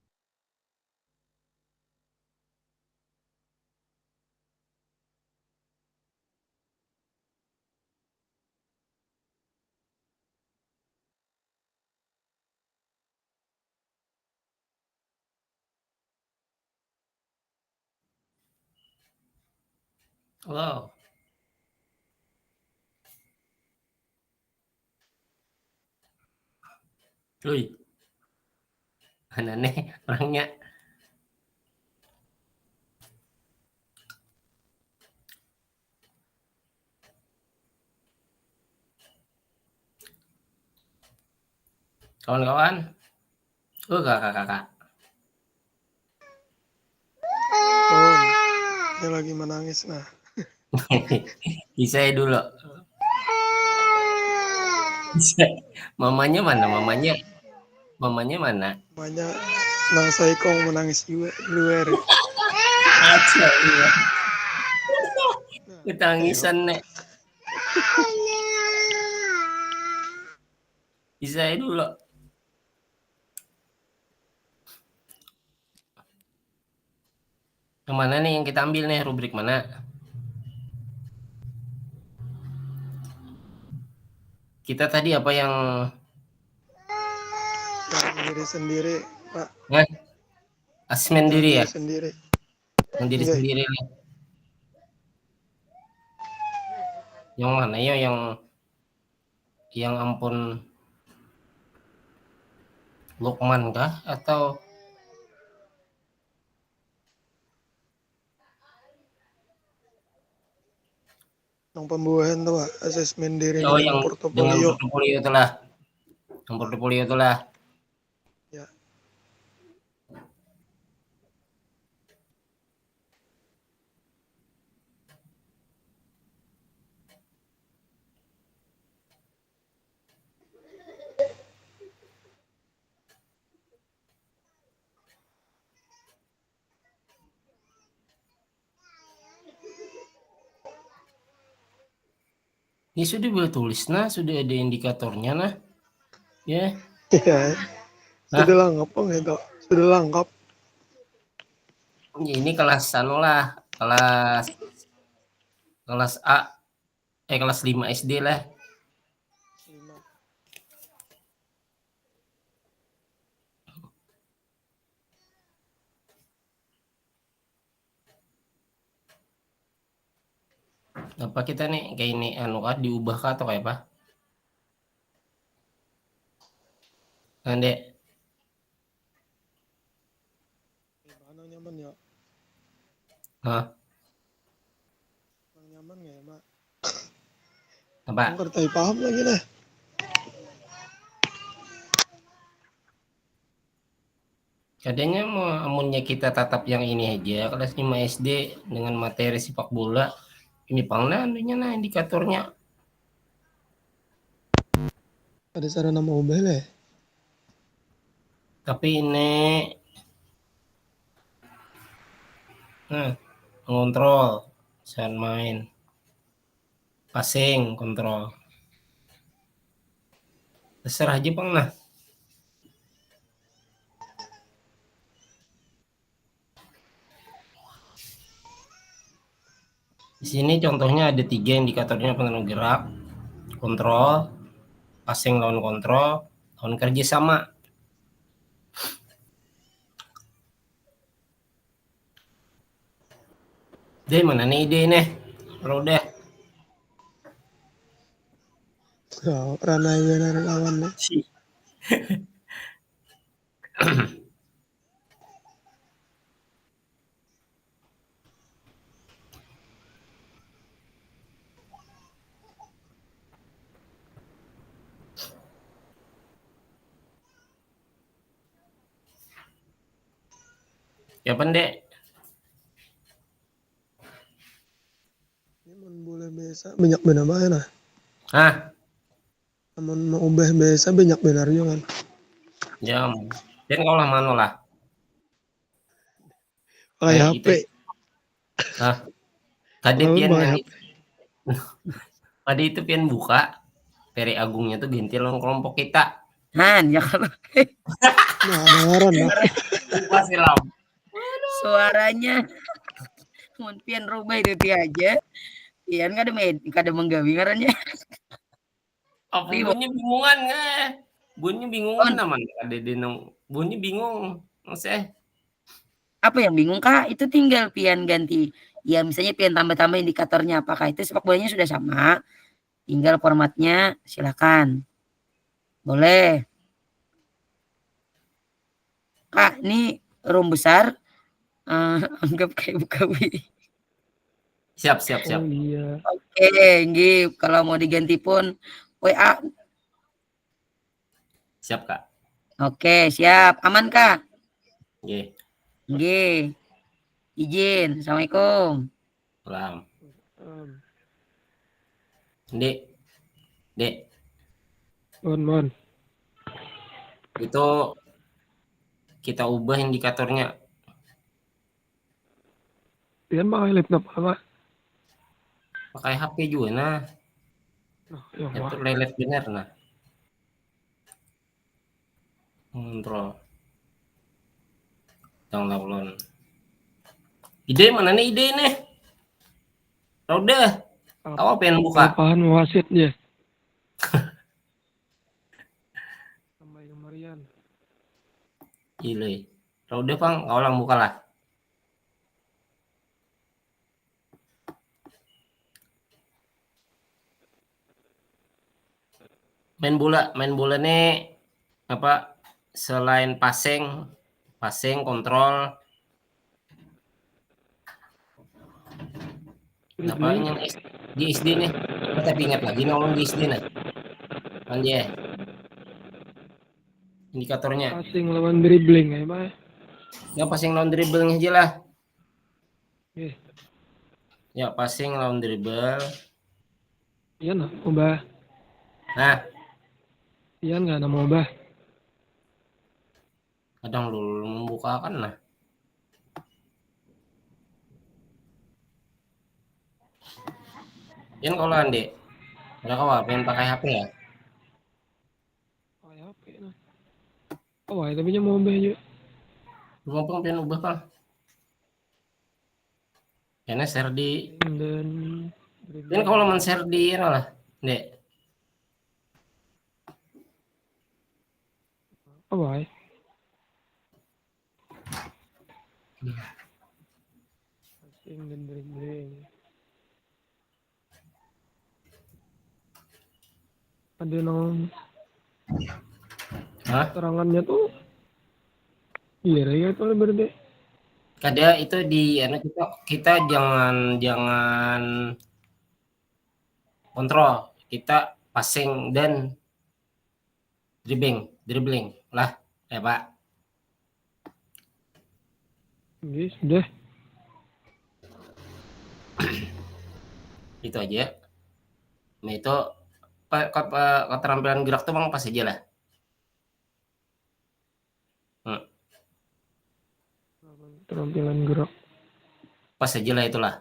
Speaker 5: Wow. Wih. Mana nih orangnya? Kawan-kawan? Kakak.
Speaker 3: Oh, dia lagi menangis. Nah,
Speaker 5: Saya dulu. Mamanya mana? Mamanya mana?
Speaker 3: namanya Nang Saikong menangis juga di luar.
Speaker 5: Aja, iya.
Speaker 3: Nah,
Speaker 5: Ketangisan, Nek. Saya dulu. Yang mana nih yang kita ambil nih? Rubrik mana? Kita tadi apa yang
Speaker 3: diri sendiri, Pak.
Speaker 5: asesmen diri ya?
Speaker 3: Diri sendiri.
Speaker 5: Yang diri
Speaker 3: Enggak.
Speaker 5: sendiri nih. Yang mana ya yang ampun Lukman kah atau
Speaker 3: Yang pembuahan tuh, Pak. Asesmen diri
Speaker 5: yang
Speaker 3: dengan
Speaker 5: dengan
Speaker 3: portofolio.
Speaker 5: portofolio itulah. Yang portofolio itulah.
Speaker 3: Ya.
Speaker 5: Ini sudah tulis nah, sudah ada indikatornya nah. Ya.
Speaker 3: Iya. Sudah lengkap kok itu. Sudah lengkap.
Speaker 5: Ini kelas anu lah, kelas A, kelas 5 SD lah. Apa kita nih kayak ini anu kah diubah kah atau kayak apa? Ande,
Speaker 3: Mana nyaman ya?
Speaker 5: hah?
Speaker 3: Nyaman nggak ya, Pak?
Speaker 5: Apa?
Speaker 3: Ngerti paham lagi nah.
Speaker 5: Katanya mau amunnya kita tatap yang ini aja kelas 5 SD dengan materi sepak bola. Ini pangna anunya nah indikatornya.
Speaker 3: Ada sarana mobile ya?
Speaker 5: Tapi ini ngontrol saat main. Passing kontrol. Terserah aja Bang nah. Di sini contohnya ada 3 indikatornya penentu gerak, kontrol, passing lawan kontrol, lawan kerja sama. Deh mana nih ide nih? Kalau udah.
Speaker 3: Oh, ranah benar lawan nih.
Speaker 5: Ya pendek.
Speaker 3: Ini boleh biasa banyak benar mana?
Speaker 5: Hah?
Speaker 3: Namun mau ubah biasa banyak benar juga kan.
Speaker 5: Jam. Dan kau lah mana lah?
Speaker 3: Pakai HP.
Speaker 5: Hah? Tadi
Speaker 3: Lawan
Speaker 5: pian
Speaker 3: pakai
Speaker 5: yang
Speaker 3: HP.
Speaker 5: tadi itu pian buka Peri Agungnya tuh ganti lawan kelompok kita.
Speaker 1: Han, ya kalau
Speaker 3: Nah, dengaran nah.
Speaker 5: Buka silam.
Speaker 1: suaranya mun pian rubah itu ti aja. Pian kada menggawi ngarannya.
Speaker 5: Apa
Speaker 1: Di
Speaker 5: bunyi bingungan nggak? Bunyi bingungan naman ada di nong. Bunyi bingung. Maksudnya
Speaker 1: apa yang bingung Kak? Itu tinggal pian ganti. Ya misalnya pian tambah-tambah indikatornya apakah itu sepak bolanya sudah sama? Tinggal formatnya silakan. Boleh. Kak, ini room besar. Anggap kayak buka wi.
Speaker 5: siap.
Speaker 3: Oh iya.
Speaker 1: Oke, nggih. Kalau mau diganti pun WA.
Speaker 5: Siap Kak.
Speaker 1: Oke, siap. Aman, Kak?
Speaker 5: Nggih.
Speaker 1: Nggih. Izin. Assalamualaikum.
Speaker 5: Salam.
Speaker 3: Um,
Speaker 5: Dek, Dek,
Speaker 3: Mon.
Speaker 5: itu kita ubah indikatornya.
Speaker 3: Pian pakai laptop apa?
Speaker 5: Pakai HP juga nah.
Speaker 3: Nah, ya
Speaker 5: Itu
Speaker 3: wah.
Speaker 5: lelet bener nah. Kontrol. Download. Ide mana nih ide nih? Udah. Kau pengen buka?
Speaker 3: Apaan wasit ya? Sampai kemarian.
Speaker 5: Ile. Udah Bang, kau lang buka lah. Main bola nih apa selain passing kontrol apa yang di SD nih kita ingat lagi nolong di SD nah kan dia indikatornya
Speaker 3: Passing lawan dribbling ya, Pak.
Speaker 5: ya passing lawan dribble aja lah
Speaker 3: Oke.
Speaker 5: ya passing lawan dribble
Speaker 3: Iya nah, ubah.
Speaker 5: nah
Speaker 3: Iya nggak ada mau ubah.
Speaker 5: kadang lu membukakan nah Yan kalau ande ada kau pengen pakai HP ya
Speaker 3: Pakai HP nah. Oh, tapi nya mau ubah juga.
Speaker 5: lu mau pengen ubah Bang karena share di
Speaker 3: Dan
Speaker 5: dan kalau men-share di lah Dek
Speaker 3: apa ya? Passing dan dribbling. Ada nong
Speaker 5: Hah?
Speaker 3: terangannya tuh iya ya itu berarti
Speaker 5: Kada itu di anu kita jangan kontrol kita passing dan dribbling lah ya Pak
Speaker 3: Oke, sudah.
Speaker 5: itu aja nah itu keterampilan gerak tuh Bang pas aja lah
Speaker 3: Keterampilan gerak
Speaker 5: pas aja lah itulah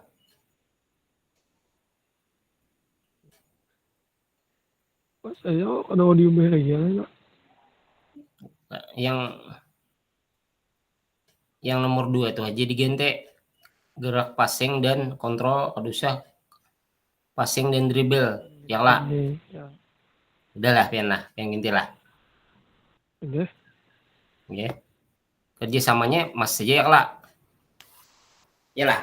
Speaker 3: pas saya ada audio lagi ya
Speaker 5: yang nomor 2 itu aja digente gerak passing dan kontrol usah passing dan dribble yang lah
Speaker 3: ya.
Speaker 5: udahlah pian lah yang ganti lah
Speaker 3: Udah.
Speaker 5: oke kerjasamanya mas saja ya lah ya lah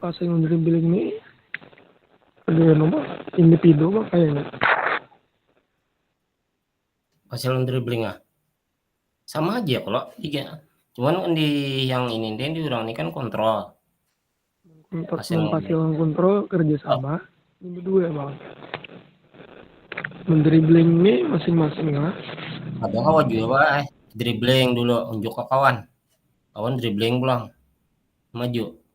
Speaker 3: Passing dan dribbling ini ada nomor individu mah kayaknya
Speaker 5: passing dribbling sama aja kalau tiga cuman di yang ini di orang ini kan kontrol
Speaker 3: untuk
Speaker 5: Passing
Speaker 3: memfasilitasi kontrol kerjasama ini berdua bang mendribbling ini masing-masing lah
Speaker 5: ada kawan juga Pak dribbling dulu unjuk ke kawan dribbling pulang maju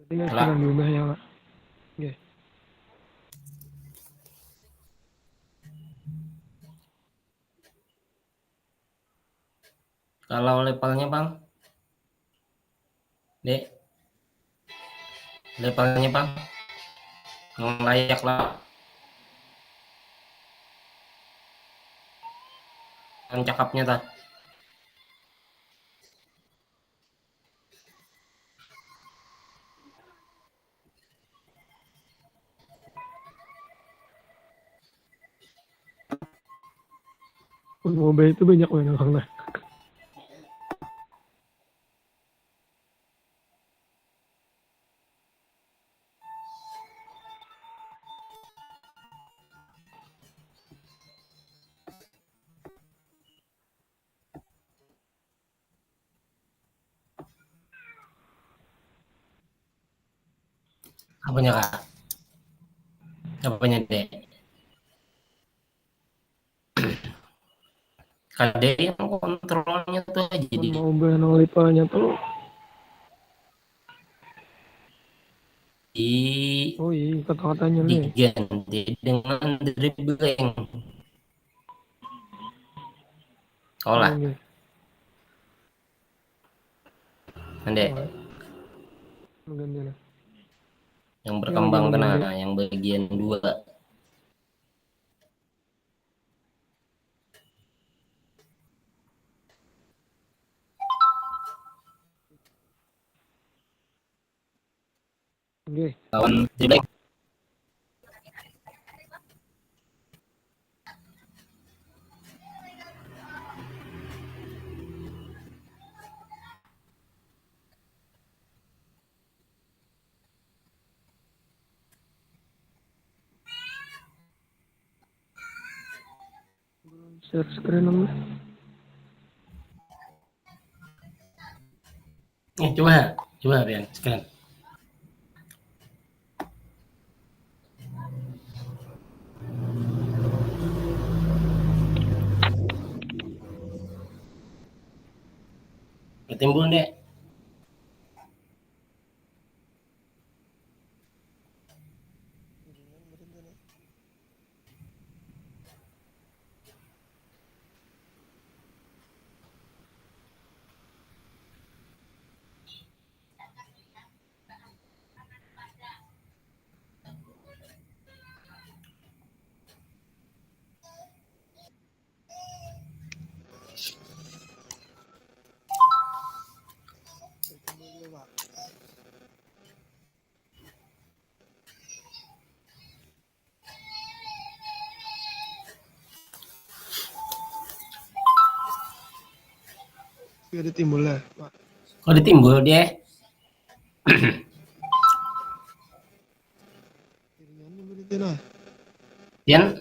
Speaker 3: jadi nggak sekarang diubah ya pak oke
Speaker 5: kalau levelnya Bang Dek levelnya Bang yang layak lah yang cakapnya tak
Speaker 3: mobile itu banyak banget orang lah
Speaker 5: Apanya Kak? Apanya Dek? Kade yang kontrolnya tuh aja
Speaker 3: Cuman
Speaker 5: di
Speaker 3: mau Benolipanya tuh. Oh iya, kata-katanya nih.
Speaker 5: diganti dengan dribbling.
Speaker 3: Oh
Speaker 5: Olah,
Speaker 3: iya.
Speaker 5: Ande
Speaker 3: Ganti lah.
Speaker 5: yang
Speaker 3: Ya lagi
Speaker 5: berkembang
Speaker 3: mau
Speaker 5: kena,
Speaker 3: ganti.
Speaker 5: yang bagian 2.
Speaker 3: Oke.
Speaker 5: Lawan dribbling.
Speaker 3: Share screen namanya.
Speaker 5: Coba Rian, sekarang. Ketimbul Dek.
Speaker 3: Ada timbul lah, Pak.
Speaker 5: Kok ditimbul dia?
Speaker 3: Kiriannya berarti lah.
Speaker 5: Rian,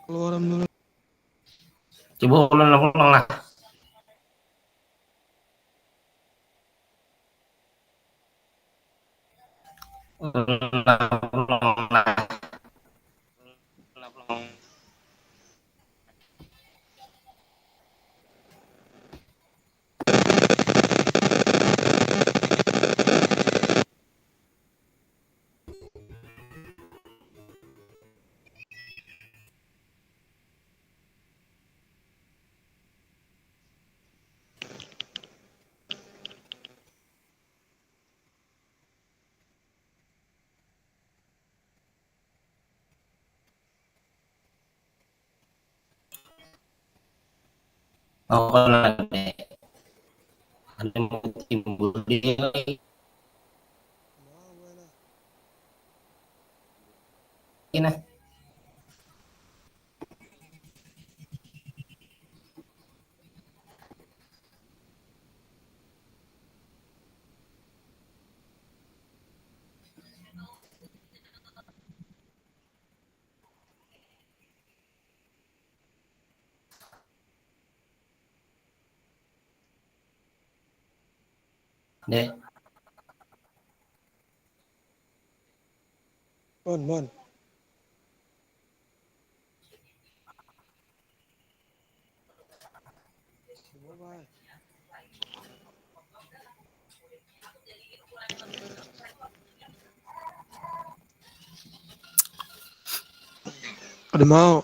Speaker 3: Keluaran dulu.
Speaker 5: coba ulang lah. Ulang lah. Oh, ada yang mau timbul dia. Ini Dek.
Speaker 3: Bon. Ada mau.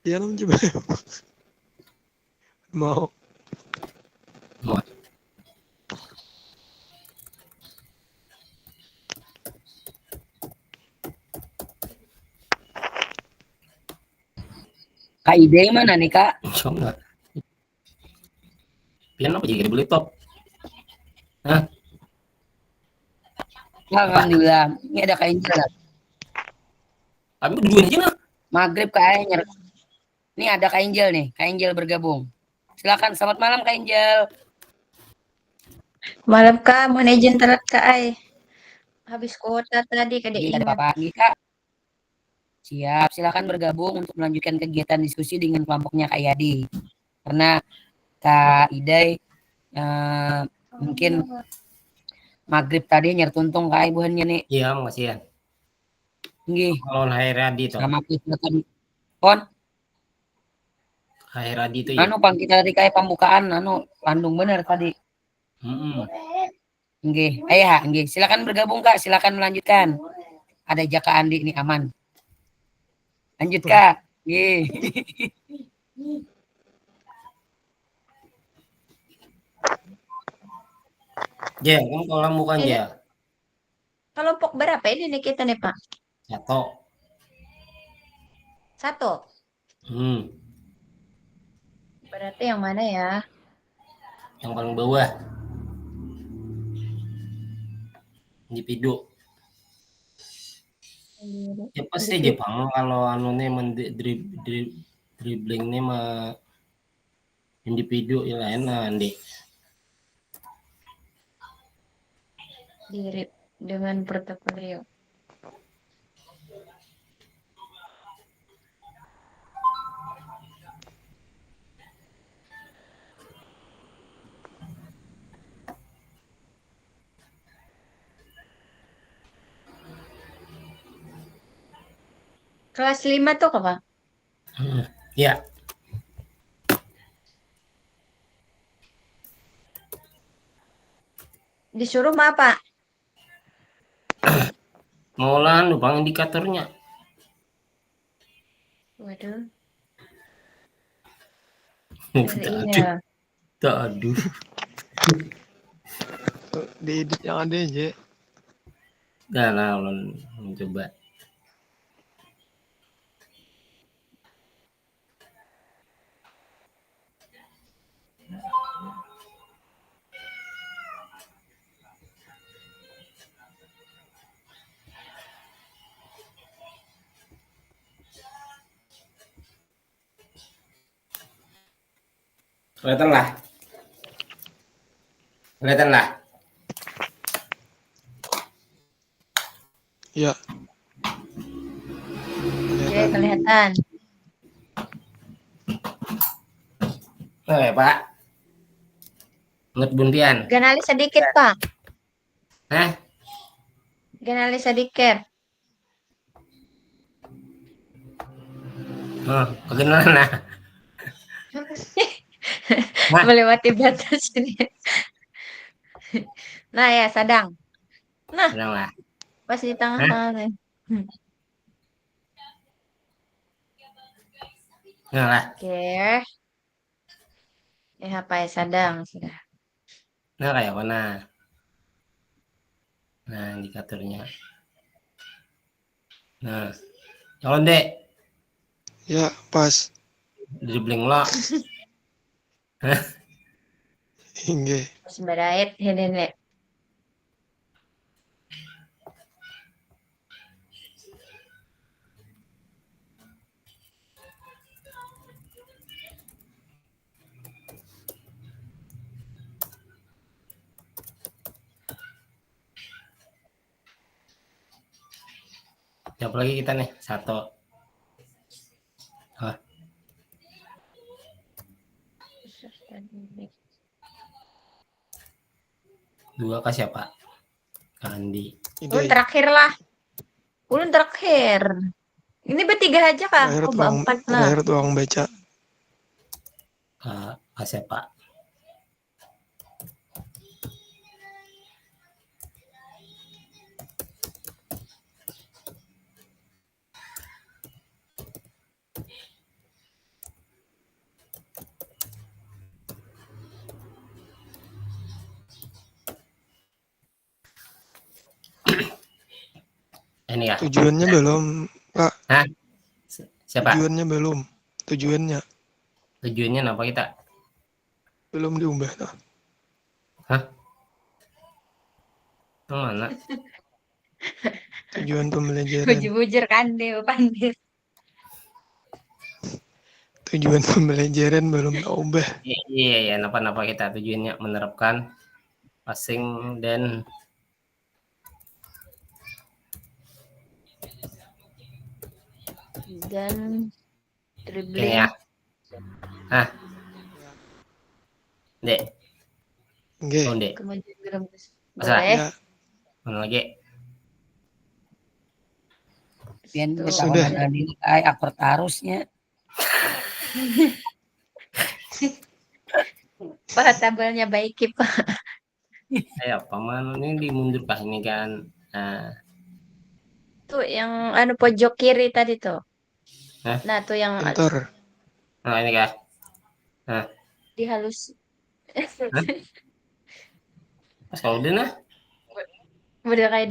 Speaker 3: Dia nam coba. Mau.
Speaker 1: Kak Ide mana nih Kak?
Speaker 5: Coba. Pian apa jadi beli top? Hah?
Speaker 1: Alhamdulillah. Ini ada Kak Angel.
Speaker 5: Tapi dua aja nah.
Speaker 1: Maghrib Kak Angel. Ini ada Kak Angel nih. Kak Angel bergabung. Silakan. Selamat malam Kak Angel.
Speaker 7: Malam Kak, mohon izin telat Kak ai. Habis kuota tadi kada
Speaker 1: Nggih, ada
Speaker 7: ingat.
Speaker 1: apa-apa. Nggih, Kak. Siap, silakan bergabung untuk melanjutkan kegiatan diskusi dengan kelompoknya Kak Yadi. Karena Kak Idai mungkin maghrib tadi nyertuntung Kak ibuhannya nih.
Speaker 5: Iya, makasih ya.
Speaker 1: Nggih,
Speaker 5: Kalau Hai Radi toh.
Speaker 1: sama kegiatan pon.
Speaker 5: Hai Radi itu ya.
Speaker 1: Anu pang kita tadi kayak pembukaan Bandung bener tadi. Nggih, ayah, nggih. Silakan bergabung Kak, silakan melanjutkan. Ada Jaka Andi ini aman. Lanjut Kak. Nggih.
Speaker 5: Ja, kamu kalau bukan
Speaker 7: Ini
Speaker 5: Ja.
Speaker 7: kelompok berapa ini nih kita nih Pak?
Speaker 5: Satu.
Speaker 7: 1. Berarti yang mana ya?
Speaker 5: Yang paling bawah. Individu. Ya pasti Jepang kalau anu nih dribbling nih mah individu ya enak deh.
Speaker 7: Dirip dengan portofolio. Kelas 5 tuh apa?
Speaker 5: Ya.
Speaker 7: Disuruh mah apa?
Speaker 5: Mau lah bang indikatornya.
Speaker 7: Waduh.
Speaker 5: Aduh. Aduh.
Speaker 3: Diedit yang ada aja.
Speaker 5: Nah, ulun coba. Kelihatan lah.
Speaker 3: Ya.
Speaker 7: Oke, kelihatan.
Speaker 5: Oke, Pak. Menurut Buntian.
Speaker 7: Ganali sedikit, Pak.
Speaker 5: Hah?
Speaker 7: Ganali sedikit.
Speaker 5: Kegenalan lah.
Speaker 7: Melewati batas ini. Nah ya, sedang. Nah,
Speaker 5: Sedang lah.
Speaker 7: pas di tengah-tengah.
Speaker 5: Nah lah.
Speaker 7: Oke. Apa ya, sedang sudah.
Speaker 5: Nah kayak mana? Nah indikatornya. Nah, jangan dek.
Speaker 3: Ya, pas.
Speaker 5: Dribbling lo.
Speaker 3: Inge.
Speaker 7: Sebenarnya ini.
Speaker 5: Siapa lagi kita nih? 1. Hah? 2 ke siapa? Andi.
Speaker 7: Ulun terakhir lah. Ulun terakhir. Ini bertiga aja Kak. Oh, berempat lah.
Speaker 3: Terakhir tuang baca.
Speaker 5: Ke siapa? Ini ya.
Speaker 3: Tujuannya belum, Kak.
Speaker 5: Hah? Siapa?
Speaker 3: Tujuannya belum. Tujuannya
Speaker 5: apa kita?
Speaker 3: belum diubah tuh.
Speaker 5: Hah? Mana?
Speaker 3: Tujuan pembelajaran.
Speaker 7: Bujur-bujur kan deh, pandir.
Speaker 3: Tujuan pembelajaran belum diubah.
Speaker 5: Iya, napa kita tujuannya menerapkan passing dan
Speaker 7: dribbling.
Speaker 5: ya. Hah? Dek.
Speaker 3: Nggih.
Speaker 5: Oh, Dek.
Speaker 7: Kemajuan gerak.
Speaker 5: Masa?
Speaker 7: Boleh.
Speaker 3: Ya,
Speaker 5: Mana lagi?
Speaker 1: Pian
Speaker 7: Tuh.
Speaker 1: beta
Speaker 3: Sudah.
Speaker 1: komentar diri ay akor tarusnya.
Speaker 7: Pak, tabelnya baik, Pak.
Speaker 5: Ayo, paman ini dimundurkah ini kan? Nah,
Speaker 7: Tuh yang anu pojok kiri tadi tuh.
Speaker 5: Hah?
Speaker 7: Nah, tuh yang
Speaker 3: Enter.
Speaker 5: nah ini kah? Nah,
Speaker 7: dihalus.
Speaker 5: pas kalau udah nah,
Speaker 7: Udah kayak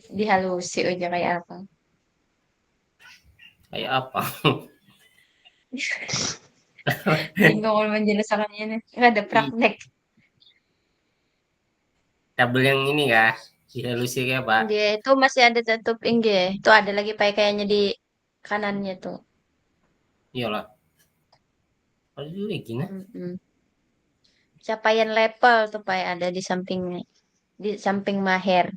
Speaker 7: dihalusi aja kayak apa.
Speaker 5: kayak apa?
Speaker 7: Bingung kalau menjelaskannya nih. Nggak ada praktek.
Speaker 5: Tabel yang ini kah? Dihalusi kayak apa?
Speaker 7: Dia itu masih ada tutup inggih. Tuh ada lagi kayaknya di kanannya tuh.
Speaker 5: Iyalah. Kalau dulu gini.
Speaker 7: Mm-mm. Capaian level tuh Pak ada di sampingnya. Di samping Maher.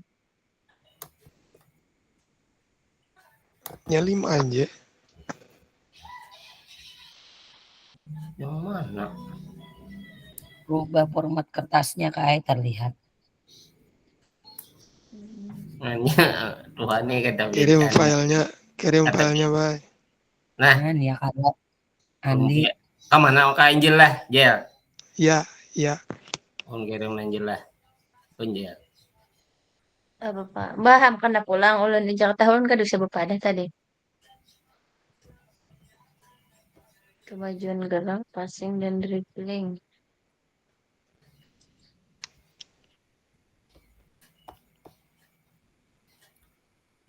Speaker 3: Nyalim aja.
Speaker 5: Yang mana?
Speaker 1: Rubah format kertasnya kayak terlihat.
Speaker 5: Nanya, Tuhan nih kata
Speaker 3: Kirim
Speaker 5: beta.
Speaker 3: filenya,
Speaker 5: Kata
Speaker 3: Bay.
Speaker 5: Nah,
Speaker 1: Kan ya kalau Andi
Speaker 5: mana kau Angel lah, Jel.
Speaker 3: Ya, ya.
Speaker 5: On kirim Angel lah. Penjel.
Speaker 7: Apa Pak? Baham kena pulang ulun di Jakarta ulun kada bisa bepada tadi. Kemajuan gerak, passing dan dribbling.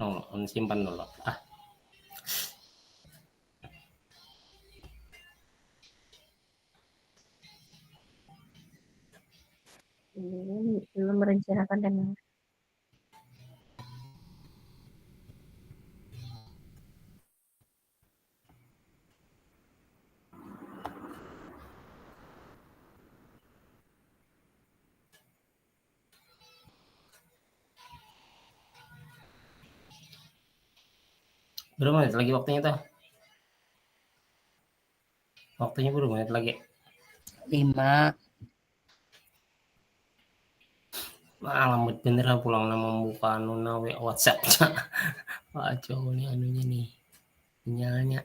Speaker 5: Oh, on simpan dulu. Ah,
Speaker 7: Belum merencanakan dan
Speaker 5: berapa menit lagi waktunya tuh? Waktunya berapa menit lagi?
Speaker 1: 5.
Speaker 5: Ah, lambat bener lah pulang nama membuka anu nawe WhatsApp. Wah, cowok nih anunya nih. Sinyalnya.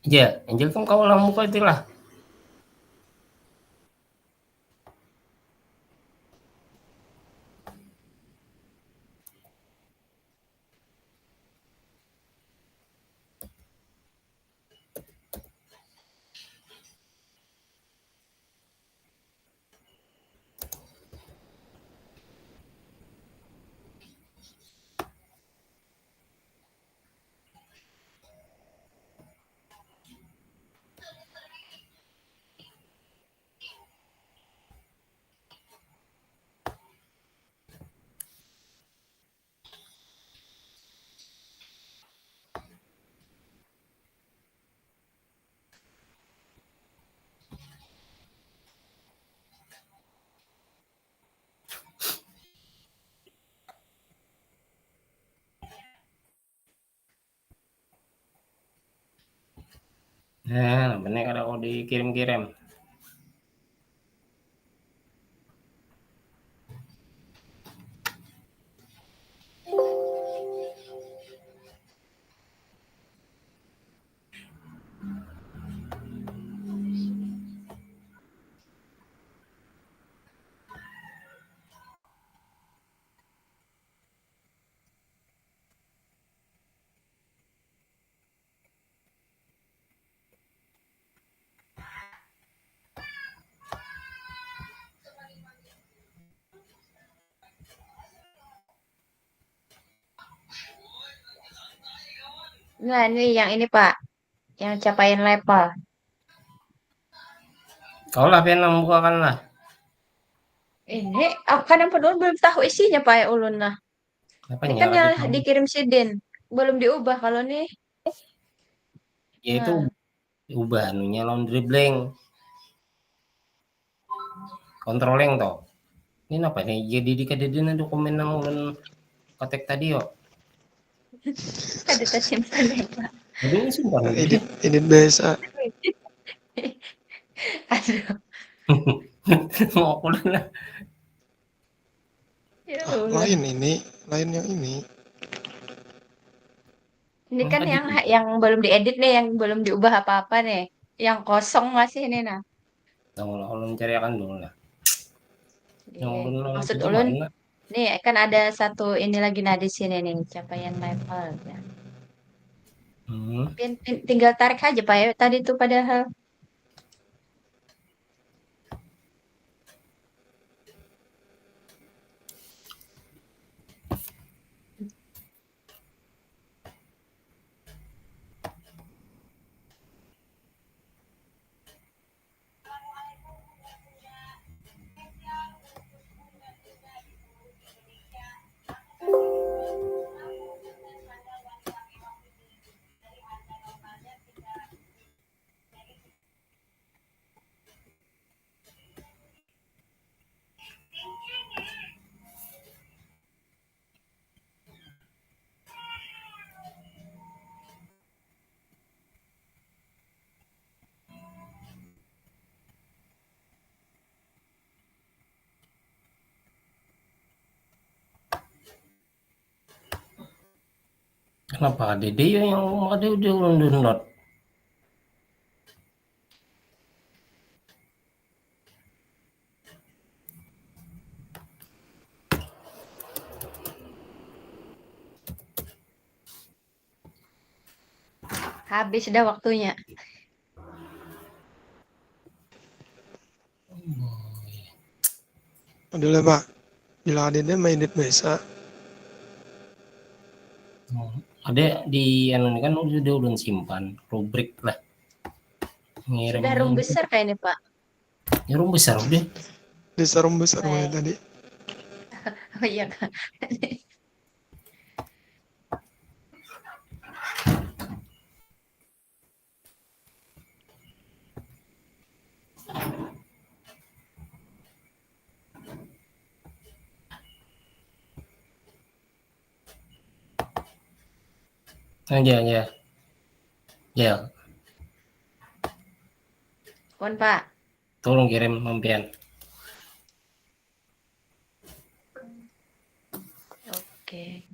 Speaker 5: Iya, Angel kan kau lah muka itu lah. Nah, bener kada kau dikirim-kirim.
Speaker 7: Nah, ini yang ini Pak. Yang capaian level.
Speaker 5: Kau lah Pian bukakan lah.
Speaker 7: Ini kan yang ulun belum tahu isinya Pak ya ulun lah. Ini kan
Speaker 5: Apanya?
Speaker 7: yang
Speaker 5: Ada
Speaker 7: dikirim si Din. Belum diubah kalau nih.
Speaker 5: ya itu
Speaker 7: Nah,
Speaker 5: ubah anunya laundry blank. Controlling toh. Ini apa nih? Jadi dikadedin dokumen yang ulun ketik tadi yo.
Speaker 7: ada tersimpan ya Pak.
Speaker 5: Jadi ini simpan
Speaker 3: Nah,
Speaker 5: gitu.
Speaker 3: edit biasa.
Speaker 7: Aduh,
Speaker 5: Mau aku lah.
Speaker 7: ya
Speaker 3: Ah,
Speaker 7: Allah.
Speaker 3: lain yang ini.
Speaker 7: Ini kan yang belum diedit nih, yang belum diubah apa-apa nih. Yang kosong masih ini nah.
Speaker 5: Tahu lah, ulun carikan dulu lah. Yang
Speaker 7: Iya.
Speaker 5: ulun
Speaker 7: Maksud
Speaker 5: itu
Speaker 7: ulun,
Speaker 5: mana?
Speaker 7: nih kan ada satu ini lagi nah di sini nih, capaian level. Ya.
Speaker 5: Hmm.
Speaker 7: Tinggal tarik aja Pak ya. Tadi tuh padahal.
Speaker 5: Kenapa ada dia yang ada dia ulun download?
Speaker 7: Habis dah waktunya.
Speaker 3: Adalah Pak. Bila editnya main edit biasa.
Speaker 5: Ada di anu ini kan udah ulun simpan rubrik lah. Ngirim
Speaker 7: Sudah room besar kayak ini Pak.
Speaker 5: ya room besar udah.
Speaker 3: Desa besar
Speaker 7: Baik.
Speaker 3: mulai tadi.
Speaker 7: Oh iya Kak.
Speaker 5: Ya. Ya,
Speaker 7: Pun Pak.
Speaker 5: tolong kirim mampian.
Speaker 7: Oke.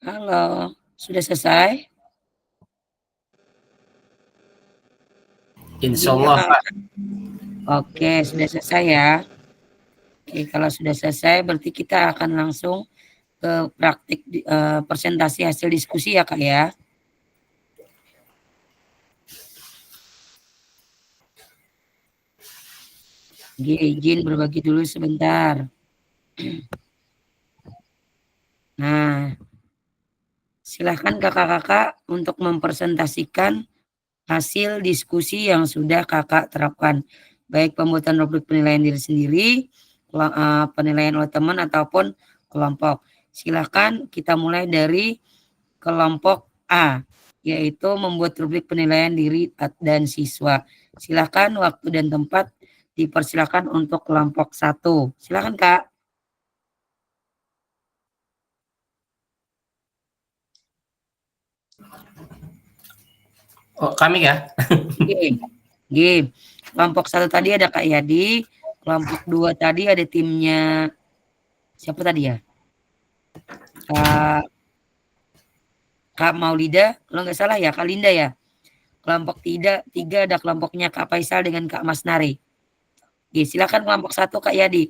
Speaker 1: Halo, sudah selesai?
Speaker 5: Insya Allah Pak.
Speaker 1: Oke, sudah selesai ya. Oke, kalau sudah selesai berarti kita akan langsung ke praktik presentasi hasil diskusi ya Kak ya. Izin berbagi dulu sebentar. Nah, Silahkan kakak-kakak untuk mempresentasikan hasil diskusi yang sudah kakak terapkan. Baik pembuatan rubrik penilaian diri sendiri, penilaian oleh teman ataupun kelompok. Silahkan kita mulai dari kelompok A, yaitu membuat rubrik penilaian diri dan siswa. Silahkan waktu dan tempat dipersilakan untuk kelompok 1. Silahkan Kak.
Speaker 5: Oh, kami ya?
Speaker 1: Game. Kelompok 1 tadi ada Kak Yadi, kelompok 2 tadi ada timnya siapa tadi ya? Kak Maulida, kalau nggak salah ya, Kak Linda ya. Kelompok 3 ada kelompoknya Kak Faisal dengan Kak Masnari. Oke, silakan kelompok 1 Kak Yadi.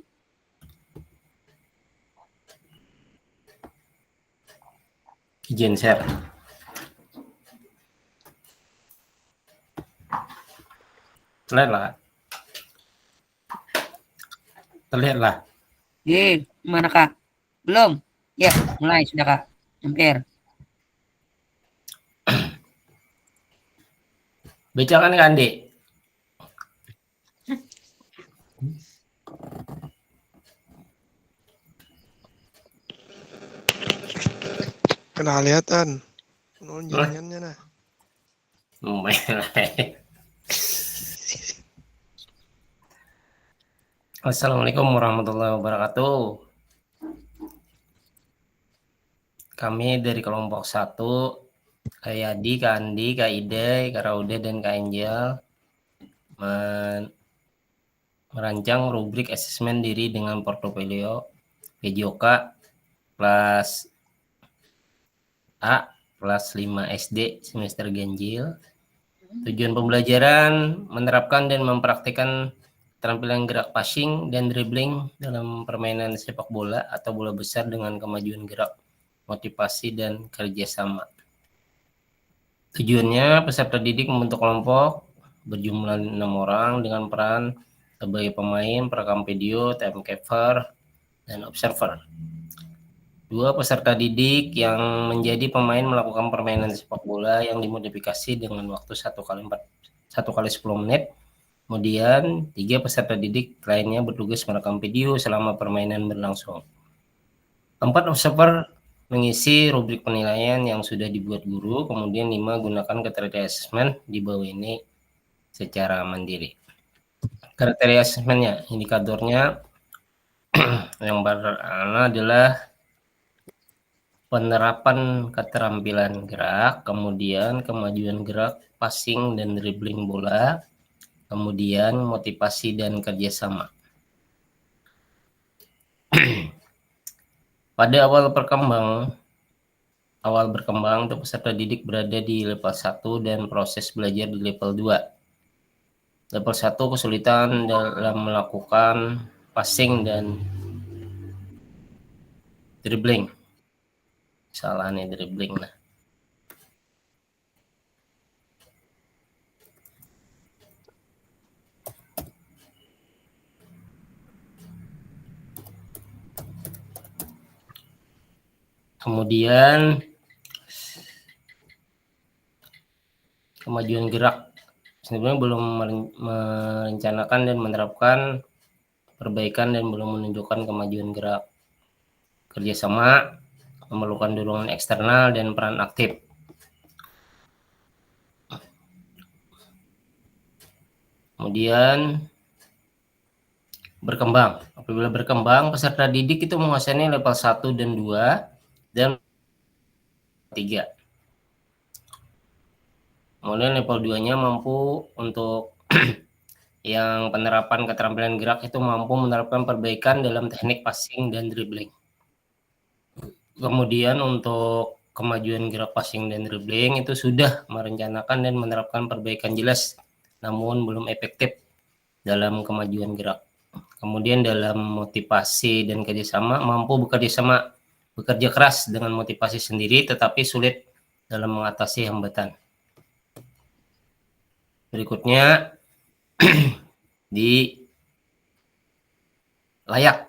Speaker 5: Izin share. Terlihat lah.
Speaker 1: Mana Kak? Belum? Ya, mulai sudah Kak. Hampir.
Speaker 5: Bacakan kan, Dek?
Speaker 3: Kena kelihatan. Nunjangannya nah.
Speaker 5: Assalamualaikum warahmatullahi wabarakatuh. Kami dari kelompok 1, Kak Yadi, Kak Andi, Kak Ide, Kak Raude, dan Kak Angel merancang rubrik asesmen diri dengan portofolio PJOK kelas A kelas 5 SD semester ganjil. Tujuan pembelajaran menerapkan dan mempraktikkan keterampilan gerak passing dan dribbling dalam permainan sepak bola atau bola besar dengan kemajuan gerak, motivasi, dan kerjasama. Tujuannya peserta didik membentuk kelompok berjumlah 6 orang dengan peran sebagai pemain, perekam video, time capture, dan observer. 2 peserta didik yang menjadi pemain melakukan permainan sepak bola yang dimodifikasi dengan waktu 1 kali 10 menit. Kemudian 3 peserta didik lainnya bertugas merekam video selama permainan berlangsung. 4 observer mengisi rubrik penilaian yang sudah dibuat guru. Kemudian 5 gunakan kriteria asesmen di bawah ini secara mandiri. Kriteria asesmennya, indikatornya yang pertama adalah penerapan keterampilan gerak, kemudian kemajuan gerak, passing dan dribbling bola, kemudian motivasi dan kerjasama. Pada awal berkembang untuk peserta didik berada di level 1 dan proses belajar di level 2. Level 1 kesulitan dalam melakukan passing dan dribbling. Salah nih dribbling lah. Kemudian kemajuan gerak. Sebenarnya belum merencanakan dan menerapkan perbaikan dan belum menunjukkan kemajuan gerak. Kerjasama memerlukan dorongan eksternal dan peran aktif. Kemudian berkembang. Apabila berkembang, peserta didik itu menguasai level 1 dan 2 dan 3. Kemudian level 2-nya mampu untuk yang penerapan keterampilan gerak itu mampu menerapkan perbaikan dalam teknik passing dan dribbling. Kemudian untuk kemajuan gerak passing dan dribbling itu sudah merencanakan dan menerapkan perbaikan jelas, namun belum efektif dalam kemajuan gerak. Kemudian dalam motivasi dan kerjasama mampu bekerja keras dengan motivasi sendiri, tetapi sulit dalam mengatasi hambatan. Berikutnya di layak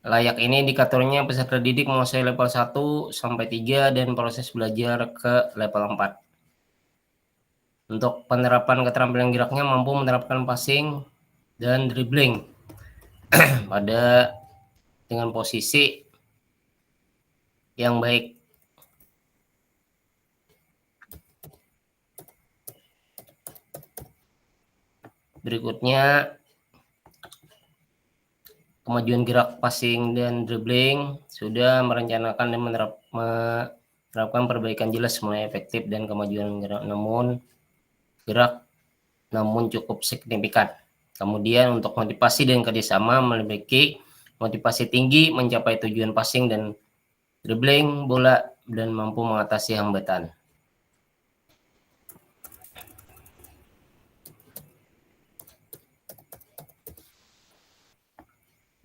Speaker 5: Layak ini indikatornya peserta didik menguasai level 1 sampai 3 dan proses belajar ke level 4. Untuk penerapan keterampilan geraknya mampu menerapkan passing dan dribbling pada dengan posisi yang baik. Berikutnya kemajuan gerak passing dan dribbling sudah merencanakan dan menerapkan perbaikan jelas mulai efektif dan kemajuan gerak namun cukup signifikan. Kemudian untuk motivasi dan kerjasama memiliki motivasi tinggi mencapai tujuan passing dan dribbling bola dan mampu mengatasi hambatan.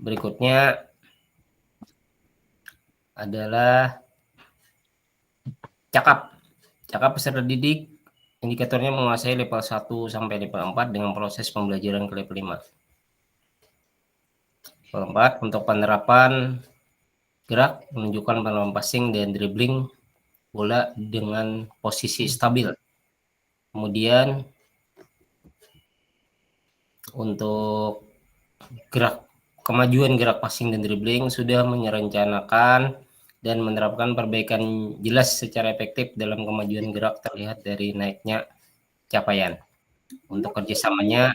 Speaker 5: Berikutnya adalah cakap. Cakap peserta didik indikatornya menguasai level 1 sampai level 4 dengan proses pembelajaran ke level 5. Level 4 untuk penerapan gerak menunjukkan penerapan passing dan dribbling bola dengan posisi stabil. Kemudian untuk kemajuan gerak passing dan dribbling sudah merencanakan dan menerapkan perbaikan jelas secara efektif dalam kemajuan gerak terlihat dari naiknya capaian. Untuk kerjasamanya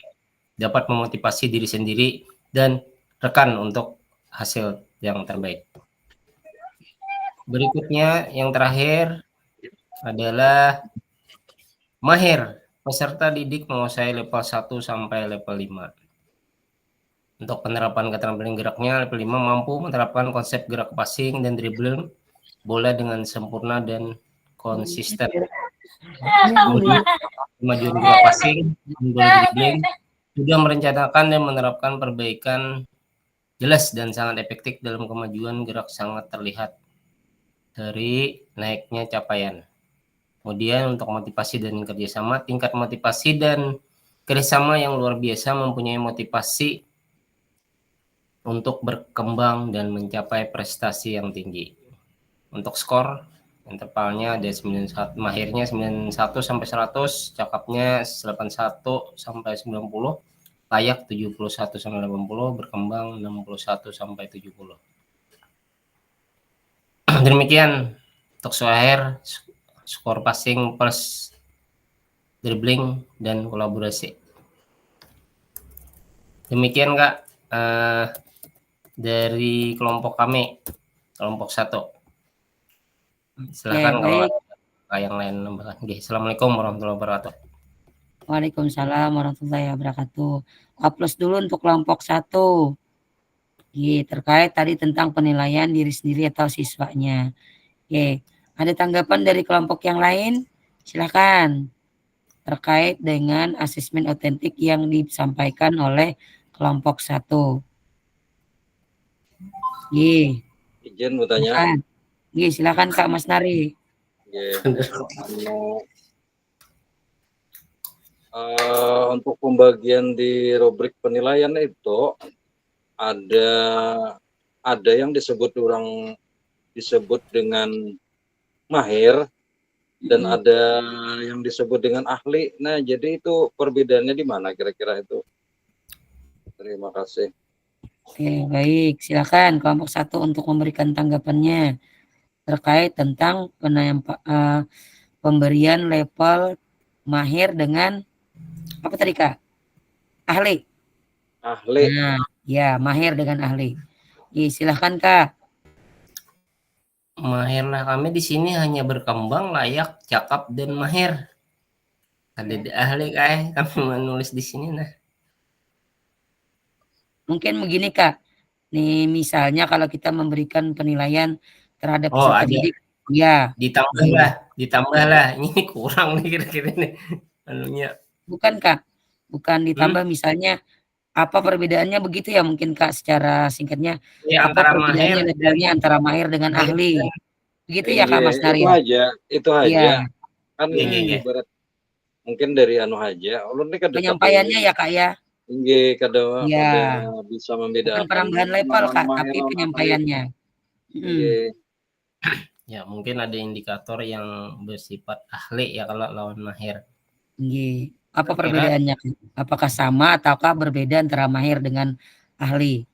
Speaker 5: dapat memotivasi diri sendiri dan rekan untuk hasil yang terbaik. Berikutnya yang terakhir adalah mahir. Peserta didik menguasai level 1 sampai level 5. Untuk penerapan keterampilan geraknya, level 5 mampu menerapkan konsep gerak passing dan dribble bola dengan sempurna dan konsisten. Kemajuan gerak passing dan bola dribbling sudah merencanakan dan menerapkan perbaikan jelas dan sangat efektif dalam kemajuan gerak sangat terlihat dari naiknya capaian. Kemudian untuk motivasi dan kerjasama, tingkat motivasi dan kerjasama yang luar biasa mempunyai motivasi untuk berkembang dan mencapai prestasi yang tinggi. Untuk skor, intervalnya ada 91, mahirnya 91 sampai 100, cakapnya 81 sampai 90, layak 71 sampai 80, berkembang 61 sampai 70. Demikian untuk Suhair, skor passing plus dribbling dan kolaborasi. Demikian Kak dari kelompok kami, kelompok 1. Silakan kalau ada yang lain nambahkan. Assalamualaikum warahmatullahi wabarakatuh.
Speaker 1: Waalaikumsalam warahmatullahi wabarakatuh. Aplaus dulu untuk kelompok 1. Terkait tadi tentang penilaian diri sendiri atau siswanya. Ada tanggapan dari kelompok yang lain? Silakan. Terkait dengan asesmen otentik yang disampaikan oleh kelompok 1.
Speaker 8: Izin mau tanya.
Speaker 1: Silakan Kak Mas Nari.
Speaker 8: Untuk pembagian di rubrik penilaian itu ada yang disebut dengan mahir dan ada yang disebut dengan ahli. Nah, jadi itu perbedaannya di mana kira-kira itu? Terima kasih.
Speaker 1: Oke, baik. Silakan kelompok 1 untuk memberikan tanggapannya terkait tentang pemberian level mahir dengan apa tadi Kak? Ahli. Nah, ya, mahir dengan ahli. Silakan Kak.
Speaker 5: Mahir lah, kami di sini hanya berkembang, layak, cakap dan mahir. Ada ahli Kak, kami menulis di sini nah.
Speaker 1: Mungkin begini Kak. Nih misalnya kalau kita memberikan penilaian terhadap peserta didik,
Speaker 5: ditambahlah. Ini kurang nih kira-kira nih anunya.
Speaker 1: Bukan Kak, bukan ditambah misalnya apa perbedaannya begitu ya mungkin Kak secara singkatnya.
Speaker 5: Ya,
Speaker 1: apa perbedaannya levelnya antara mahir dengan ahli. Begitu ya Kak Mas Nari.
Speaker 8: Itu aja. Kan ibarat mungkin dari anu aja.
Speaker 1: Penyampaiannya ya Kak ya.
Speaker 8: Nggih, kada
Speaker 1: Ya,
Speaker 8: bisa
Speaker 1: bukan
Speaker 8: membedakan
Speaker 1: penambahan level
Speaker 8: lawan
Speaker 1: Kak,
Speaker 8: mahir
Speaker 1: tapi
Speaker 8: lawan ahli.
Speaker 1: penyampaiannya. Mm.
Speaker 8: Nggih.
Speaker 5: Ya, mungkin ada indikator yang bersifat ahli ya kalau lawan mahir.
Speaker 1: Nggih. Apa
Speaker 5: Kira-kira
Speaker 1: perbedaannya? Kak? Apakah sama ataukah berbeda antara mahir dengan ahli?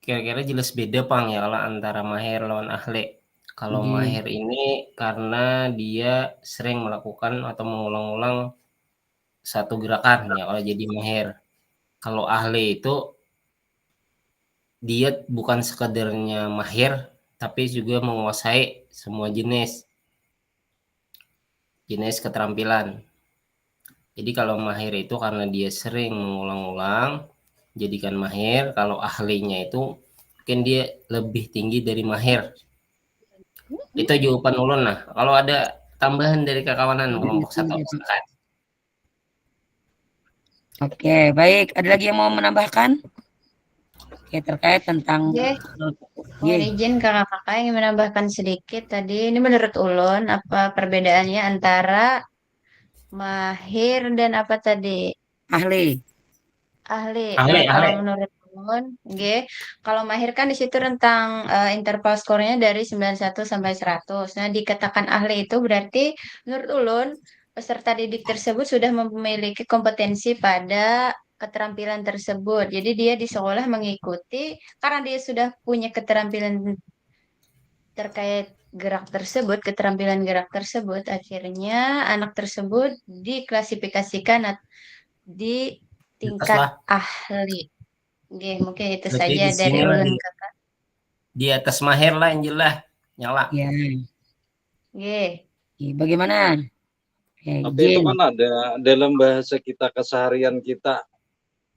Speaker 5: kira-kira jelas beda Pang ya kalau antara mahir lawan ahli. Kalau
Speaker 1: Nggih.
Speaker 5: mahir ini karena dia sering melakukan atau mengulang-ulang satu gerakan ya kalau jadi mahir. Kalau ahli itu dia bukan sekedarnya mahir tapi juga menguasai semua jenis keterampilan. Jadi kalau mahir itu karena dia sering mengulang-ulang jadikan mahir, kalau ahlinya itu mungkin dia lebih tinggi dari mahir. Itu jawaban ulun. Nah, kalau ada tambahan dari kekawanan kelompok 1 silakan.
Speaker 1: Oke, baik. Ada lagi yang mau menambahkan? Oke, terkait tentang
Speaker 7: Oke. Mohon
Speaker 1: Nggih.
Speaker 7: izin kakak-kakak yang menambahkan sedikit tadi. Ini menurut ulun apa perbedaannya antara mahir dan apa tadi?
Speaker 1: Ahli.
Speaker 7: Ahli.
Speaker 5: Ahli,
Speaker 7: Kalau
Speaker 5: ahli.
Speaker 7: menurut ulun, kalau mahir kan di situ rentang interval skornya dari 91 sampai 100. Nah, dikatakan ahli itu berarti menurut ulun peserta didik tersebut sudah memiliki kompetensi pada keterampilan tersebut. Jadi dia di sekolah mengikuti karena dia sudah punya keterampilan terkait keterampilan gerak tersebut, akhirnya anak tersebut diklasifikasikan di
Speaker 5: Atas
Speaker 7: tingkat
Speaker 5: lah.
Speaker 7: ahli. Oke, mungkin itu
Speaker 5: Berarti
Speaker 7: saja
Speaker 5: di
Speaker 7: dari
Speaker 5: sini lah
Speaker 7: ulun
Speaker 5: di,
Speaker 7: kakak.
Speaker 5: di atas mahir lah Angel lah. Nyala.
Speaker 1: Ya.
Speaker 7: Oke.
Speaker 1: Bagaimana?
Speaker 8: Tapi itu kan ada dalam bahasa kita keseharian kita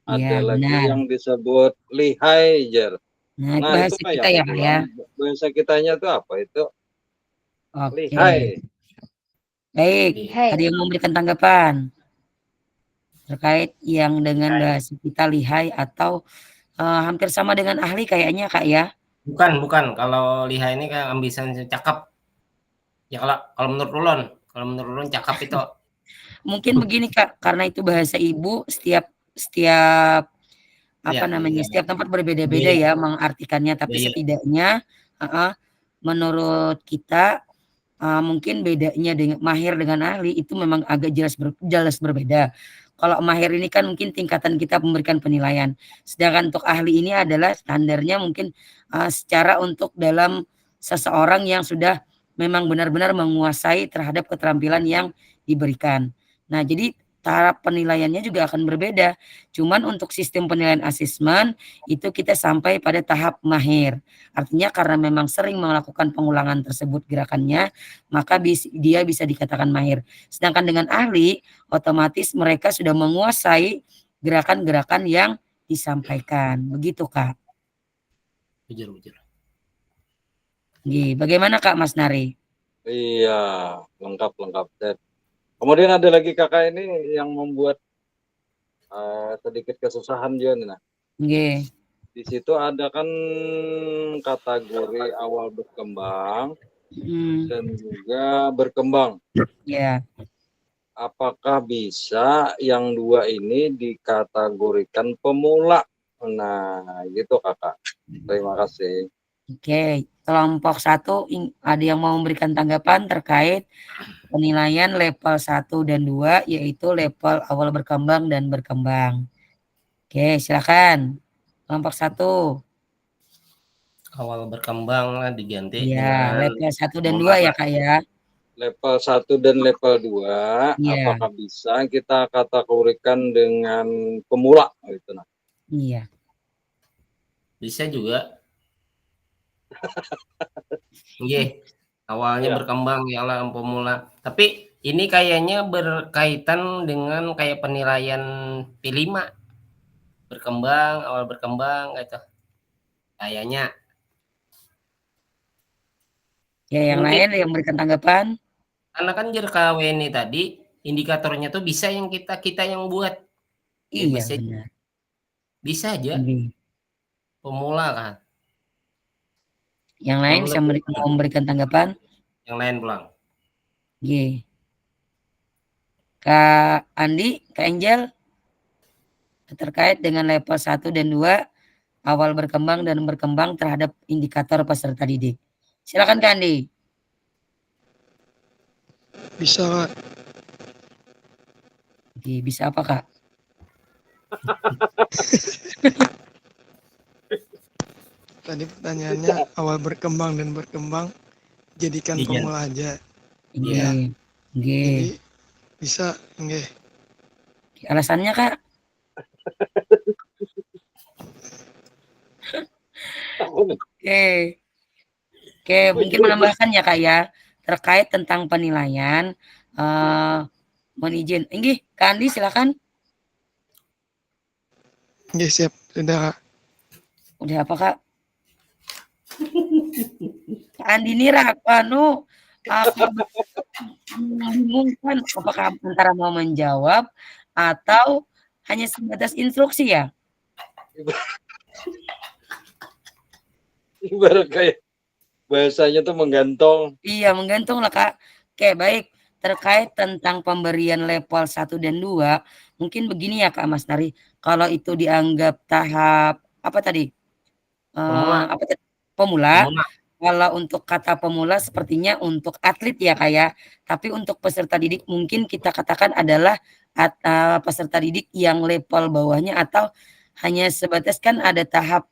Speaker 8: ada
Speaker 1: Ya,
Speaker 8: lagi
Speaker 1: benar.
Speaker 8: yang disebut lihai, Jar.
Speaker 1: Nah, itu
Speaker 8: Nah, itu
Speaker 1: bahasa kita ya, Kak ya.
Speaker 8: bahasa kitanya itu apa itu?
Speaker 1: Oke.
Speaker 8: Lihai.
Speaker 1: Baik,
Speaker 7: Lihai.
Speaker 1: ada yang mau memberikan tanggapan terkait yang dengan bahasa kita lihai atau hampir sama dengan ahli kayaknya Kak ya?
Speaker 5: Bukan. Kalau lihai ini kan ambisan cakep. Ya kalau menurut ulun cakep itu.
Speaker 1: Mungkin begini Kak, karena itu bahasa ibu, setiap
Speaker 5: Ya,
Speaker 1: setiap tempat berbeda-beda ya mengartikannya, tapi
Speaker 5: Iya.
Speaker 1: setidaknya menurut kita mungkin bedanya dengan mahir dengan ahli itu memang agak jelas berbeda. Kalau mahir ini kan mungkin tingkatan kita memberikan penilaian, sedangkan untuk ahli ini adalah standarnya mungkin secara untuk dalam seseorang yang sudah memang benar-benar menguasai terhadap keterampilan yang diberikan. Nah, jadi taraf penilaiannya juga akan berbeda. Cuman untuk sistem penilaian asesmen itu kita sampai pada tahap mahir. Artinya karena memang sering melakukan pengulangan tersebut gerakannya, maka dia bisa dikatakan mahir. Sedangkan dengan ahli, otomatis mereka sudah menguasai gerakan-gerakan yang disampaikan. Begitu, Kak.
Speaker 5: Bujur.
Speaker 1: Bagaimana Kak Mas Nari?
Speaker 8: Iya, lengkap. Kemudian ada lagi kakak ini yang membuat sedikit kesusahan juga nih. Nah. Di situ ada kan kategori awal berkembang dan juga berkembang.
Speaker 1: Ya.
Speaker 8: Apakah bisa yang dua ini dikategorikan pemula? Nah, gitu kakak. Terima kasih.
Speaker 1: Oke, kelompok 1 ada yang mau memberikan tanggapan terkait penilaian level 1 dan 2 yaitu level awal berkembang dan berkembang. Oke, silakan. Kelompok 1.
Speaker 5: Awal berkembang lah diganti
Speaker 1: Ya,
Speaker 5: dengan
Speaker 1: level 1 dan 2 ya Kak ya.
Speaker 8: Level 1 dan level 2
Speaker 1: Iya.
Speaker 8: apakah bisa kita kategorikan dengan pemula gitu nah.
Speaker 1: Iya.
Speaker 5: Bisa juga. Iya, awalnya berkembang ya lah pemula. Tapi ini kayaknya berkaitan dengan kayak penilaian P5. Awal berkembang gitu. Kayaknya.
Speaker 1: Ya, yang lain yang memberikan tanggapan?
Speaker 5: Karena kan JRKW ini tadi indikatornya tuh bisa yang kita yang buat.
Speaker 1: Iya, benar.
Speaker 5: Bisa aja. Pemula kan.
Speaker 1: Yang lain bisa memberikan tanggapan?
Speaker 5: Yang lain pulang.
Speaker 1: Kak Andi, Kak Angel? terkait dengan level 1 dan 2 awal berkembang dan berkembang terhadap indikator peserta didik. Silakan Kak Andi.
Speaker 3: Bisa Kak.
Speaker 1: Oke, bisa apa Kak?
Speaker 3: Tadi pertanyaannya awal berkembang dan berkembang jadikan
Speaker 5: Iya.
Speaker 3: pemula aja.
Speaker 1: Nggih. Nggih.
Speaker 3: Jadi bisa nggih.
Speaker 1: Alasannya Kak? Oke. Oke, mungkin menambahkan ya Kak ya, terkait tentang penilaian, mohon izin. Inggih, Kak Andi silakan.
Speaker 3: Nggih, siap. Sudah Kak.
Speaker 1: Udah apa Kak? Kak Andi ini anu, membingungkan apakah antara mau menjawab atau hanya sebatas instruksi ya?
Speaker 8: Ibarat kayak bahasanya tuh menggantung.
Speaker 1: Iya, menggantung lah Kak. Oke, baik. Terkait tentang pemberian level 1 dan 2, mungkin begini ya Kak Mas Nari, kalau itu dianggap tahap apa tadi?
Speaker 5: Pemula.
Speaker 1: Apa tadi? Pemula.
Speaker 5: Pemula.
Speaker 1: Kalau untuk kata pemula sepertinya untuk atlet ya Kak ya. Tapi untuk peserta didik mungkin kita katakan adalah peserta didik yang level bawahnya atau hanya sebatas kan ada tahap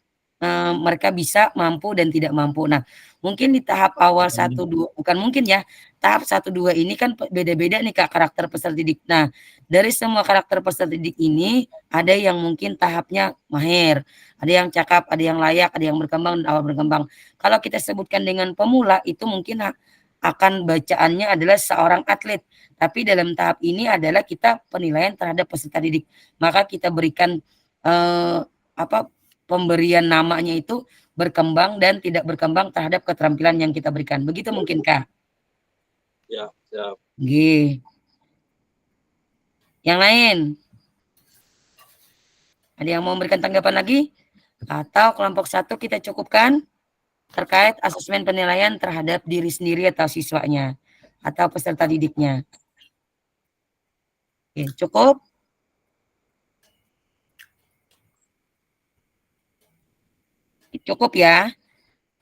Speaker 1: mereka bisa, mampu dan tidak mampu. Nah, mungkin di tahap awal 1, 2 bukan mungkin ya, tahap 1, 2 ini kan beda-beda nih Kak karakter peserta didik. Nah, dari semua karakter peserta didik ini ada yang mungkin tahapnya mahir, ada yang cakap, ada yang layak, ada yang berkembang dan awal berkembang. Kalau kita sebutkan dengan pemula itu mungkin akan bacaannya adalah seorang atlet. Tapi dalam tahap ini adalah kita penilaian terhadap peserta didik. Maka kita berikan pemberian namanya itu berkembang dan tidak berkembang terhadap keterampilan yang kita berikan. Begitu mungkin Kak?
Speaker 8: Ya, siap.
Speaker 1: Nggih. Yang lain? Ada yang mau memberikan tanggapan lagi? Atau kelompok 1 kita cukupkan terkait asesmen penilaian terhadap diri sendiri atau siswanya atau peserta didiknya. Oke, cukup? Cukup ya?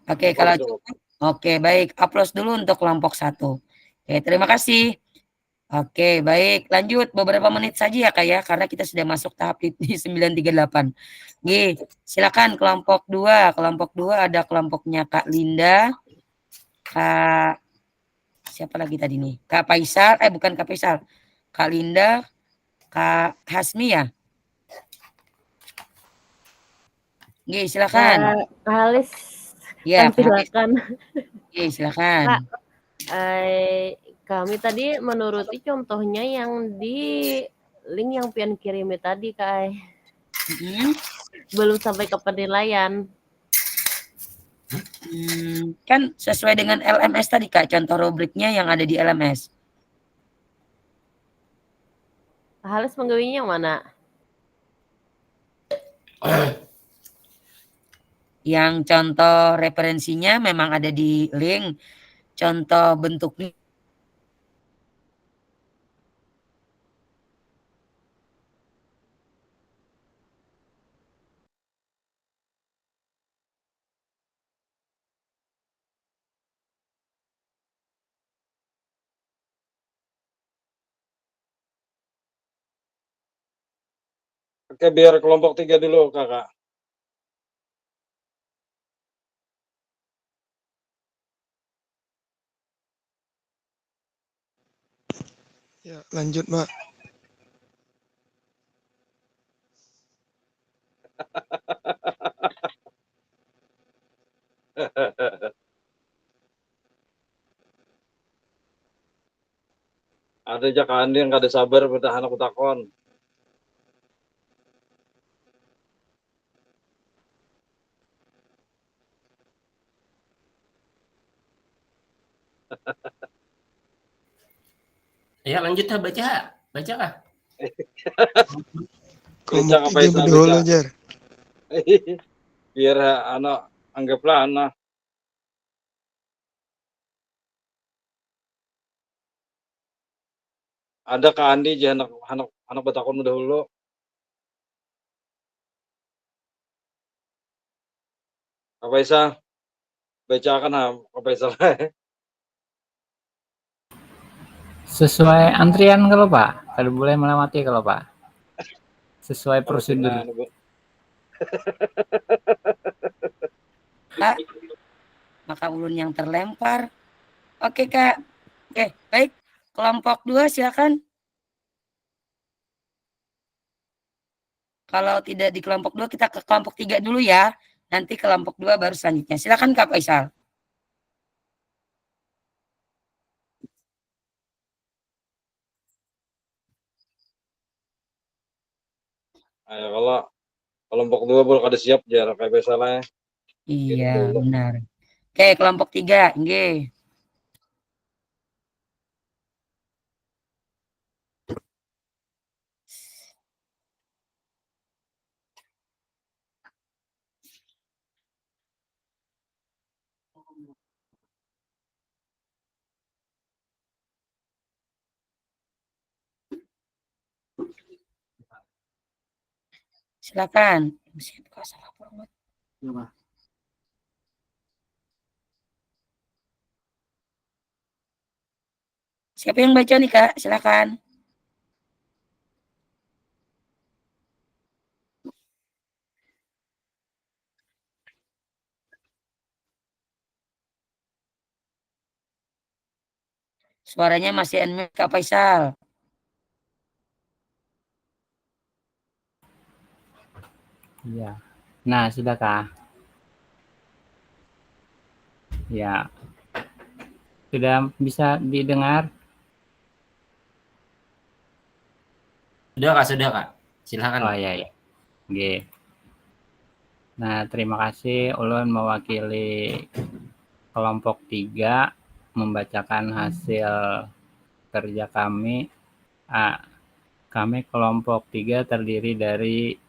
Speaker 1: Oke, kalau cukup. Oke, baik. Aplaus dulu untuk kelompok 1. Oke, terima kasih. Oke, baik. Lanjut beberapa menit saja ya Kak ya, karena kita sudah masuk tahap di 938. Nggih, silakan kelompok 2. Kelompok 2 ada kelompoknya Kak Linda, Kak siapa lagi tadi nih? Kak Faisal, bukan Kak Faisal. Kak Linda, Kak Hasmi ya? Nggih, silakan.
Speaker 9: Kak Halis,
Speaker 1: Iya, Kak Halis.
Speaker 9: silakan.
Speaker 1: Nggih, silakan.
Speaker 9: Kak, kami tadi menuruti contohnya yang di link yang pian kirimi tadi, Kak. Belum sampai ke penilaian.
Speaker 1: Kan sesuai dengan LMS tadi Kak, contoh rubriknya yang ada di LMS.
Speaker 9: Kak Halis menggawinya yang mana?
Speaker 1: Yang contoh referensinya memang ada di link, contoh bentuknya
Speaker 8: Oke, biar kelompok 3 dulu Kakak.
Speaker 3: Ya, lanjut Mbak.
Speaker 8: Ada aja Kak Andi yang kada sabar bertahan aku takon.
Speaker 5: Ya lanjut lah baca. Baca kah?
Speaker 3: Kelompok 3 berdua Jar.
Speaker 8: Biar anak anggaplah anak. Ada Kak Andi anak batakon dahulu. Kak Faisal, bacakan Kak Faisal.
Speaker 4: Sesuai antrian kalau Pak, kalau boleh melewati kalau Pak. Sesuai prosedur.
Speaker 1: Kak, maka ulun yang terlempar. Oke Kak. Oke, baik. Kelompok 2 silakan. Kalau tidak di kelompok 2 kita ke kelompok 3 dulu ya. Nanti kelompok 2 baru selanjutnya. Silakan Kak Faisal.
Speaker 8: Ayo kalau kelompok 2 boleh kada siap jarak Kak Faisal ya.
Speaker 1: Iya, benar. Oke, kelompok 3. Nggih. Silakan. Siapa yang baca nih Kak? Silakan. Suaranya masih unmute Kak Faisal.
Speaker 4: Iya. Nah, sudahkah? Ya. Sudah bisa didengar?
Speaker 5: Sudah Kak. Silakan.
Speaker 4: Oh iya ya. Oke. Nah, terima kasih ulun mewakili kelompok 3 membacakan hasil kerja kami. Kami kelompok 3 terdiri dari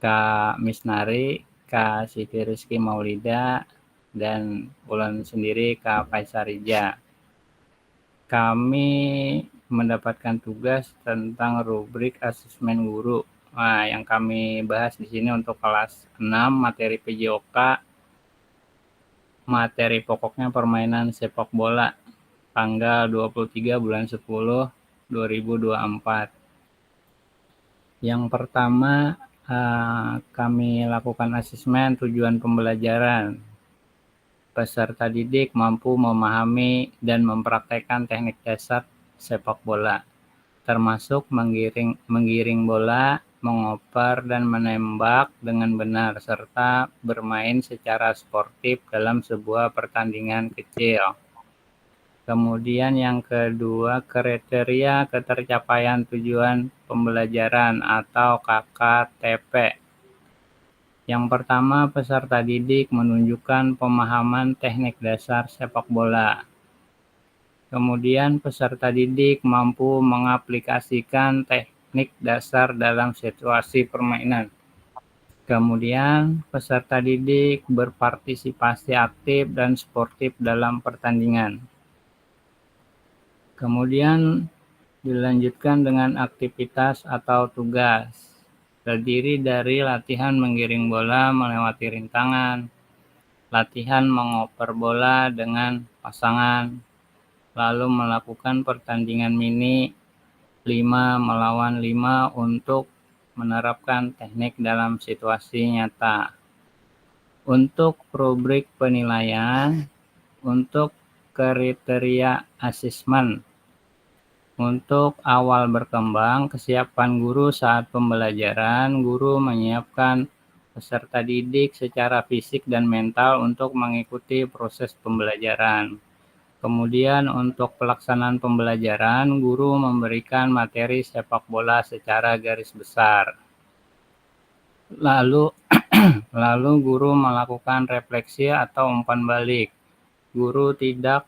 Speaker 4: Kak Misnari, Kak Siti Rizky Maulida, dan ulun sendiri Kak Faisal Rija. Kami mendapatkan tugas tentang rubrik asesmen guru. Nah, yang kami bahas di sini untuk kelas 6 materi PJOK, materi pokoknya permainan sepak bola, tanggal 23 bulan 10 2024. Yang pertama, kami lakukan asesmen tujuan pembelajaran. Peserta didik mampu memahami dan mempraktekkan teknik dasar sepak bola, termasuk menggiring bola, mengoper dan menembak dengan benar, serta bermain secara sportif dalam sebuah pertandingan kecil. Kemudian yang kedua, kriteria ketercapaian tujuan pembelajaran atau KKTP. Yang pertama, peserta didik menunjukkan pemahaman teknik dasar sepak bola. Kemudian peserta didik mampu mengaplikasikan teknik dasar dalam situasi permainan. Kemudian peserta didik berpartisipasi aktif dan sportif dalam pertandingan. Kemudian dilanjutkan dengan aktivitas atau tugas. Terdiri dari latihan menggiring bola melewati rintangan, latihan mengoper bola dengan pasangan, lalu melakukan pertandingan mini 5 melawan 5 untuk menerapkan teknik dalam situasi nyata. Untuk rubrik penilaian, untuk kriteria asesmen, untuk awal berkembang, kesiapan guru saat pembelajaran, guru menyiapkan peserta didik secara fisik dan mental untuk mengikuti proses pembelajaran. Kemudian untuk pelaksanaan pembelajaran, guru memberikan materi sepak bola secara garis besar. Lalu guru melakukan refleksi atau umpan balik. Guru tidak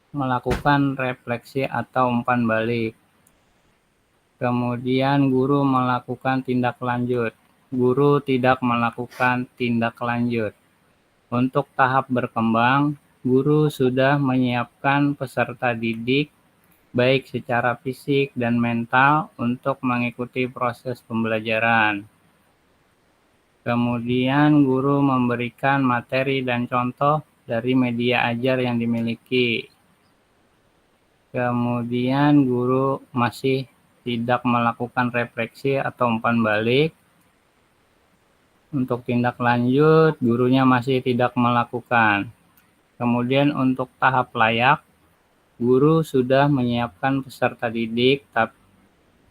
Speaker 4: melakukan refleksi atau umpan balik. Kemudian guru melakukan tindak lanjut. Guru tidak melakukan tindak lanjut. Untuk tahap berkembang, guru sudah menyiapkan peserta didik baik secara fisik dan mental untuk mengikuti proses pembelajaran. Kemudian guru memberikan materi dan contoh dari media ajar yang dimiliki. Kemudian guru masih tidak melakukan refleksi atau umpan balik. Untuk tindak lanjut, gurunya masih tidak melakukan. Kemudian untuk tahap layak, guru sudah menyiapkan peserta didik,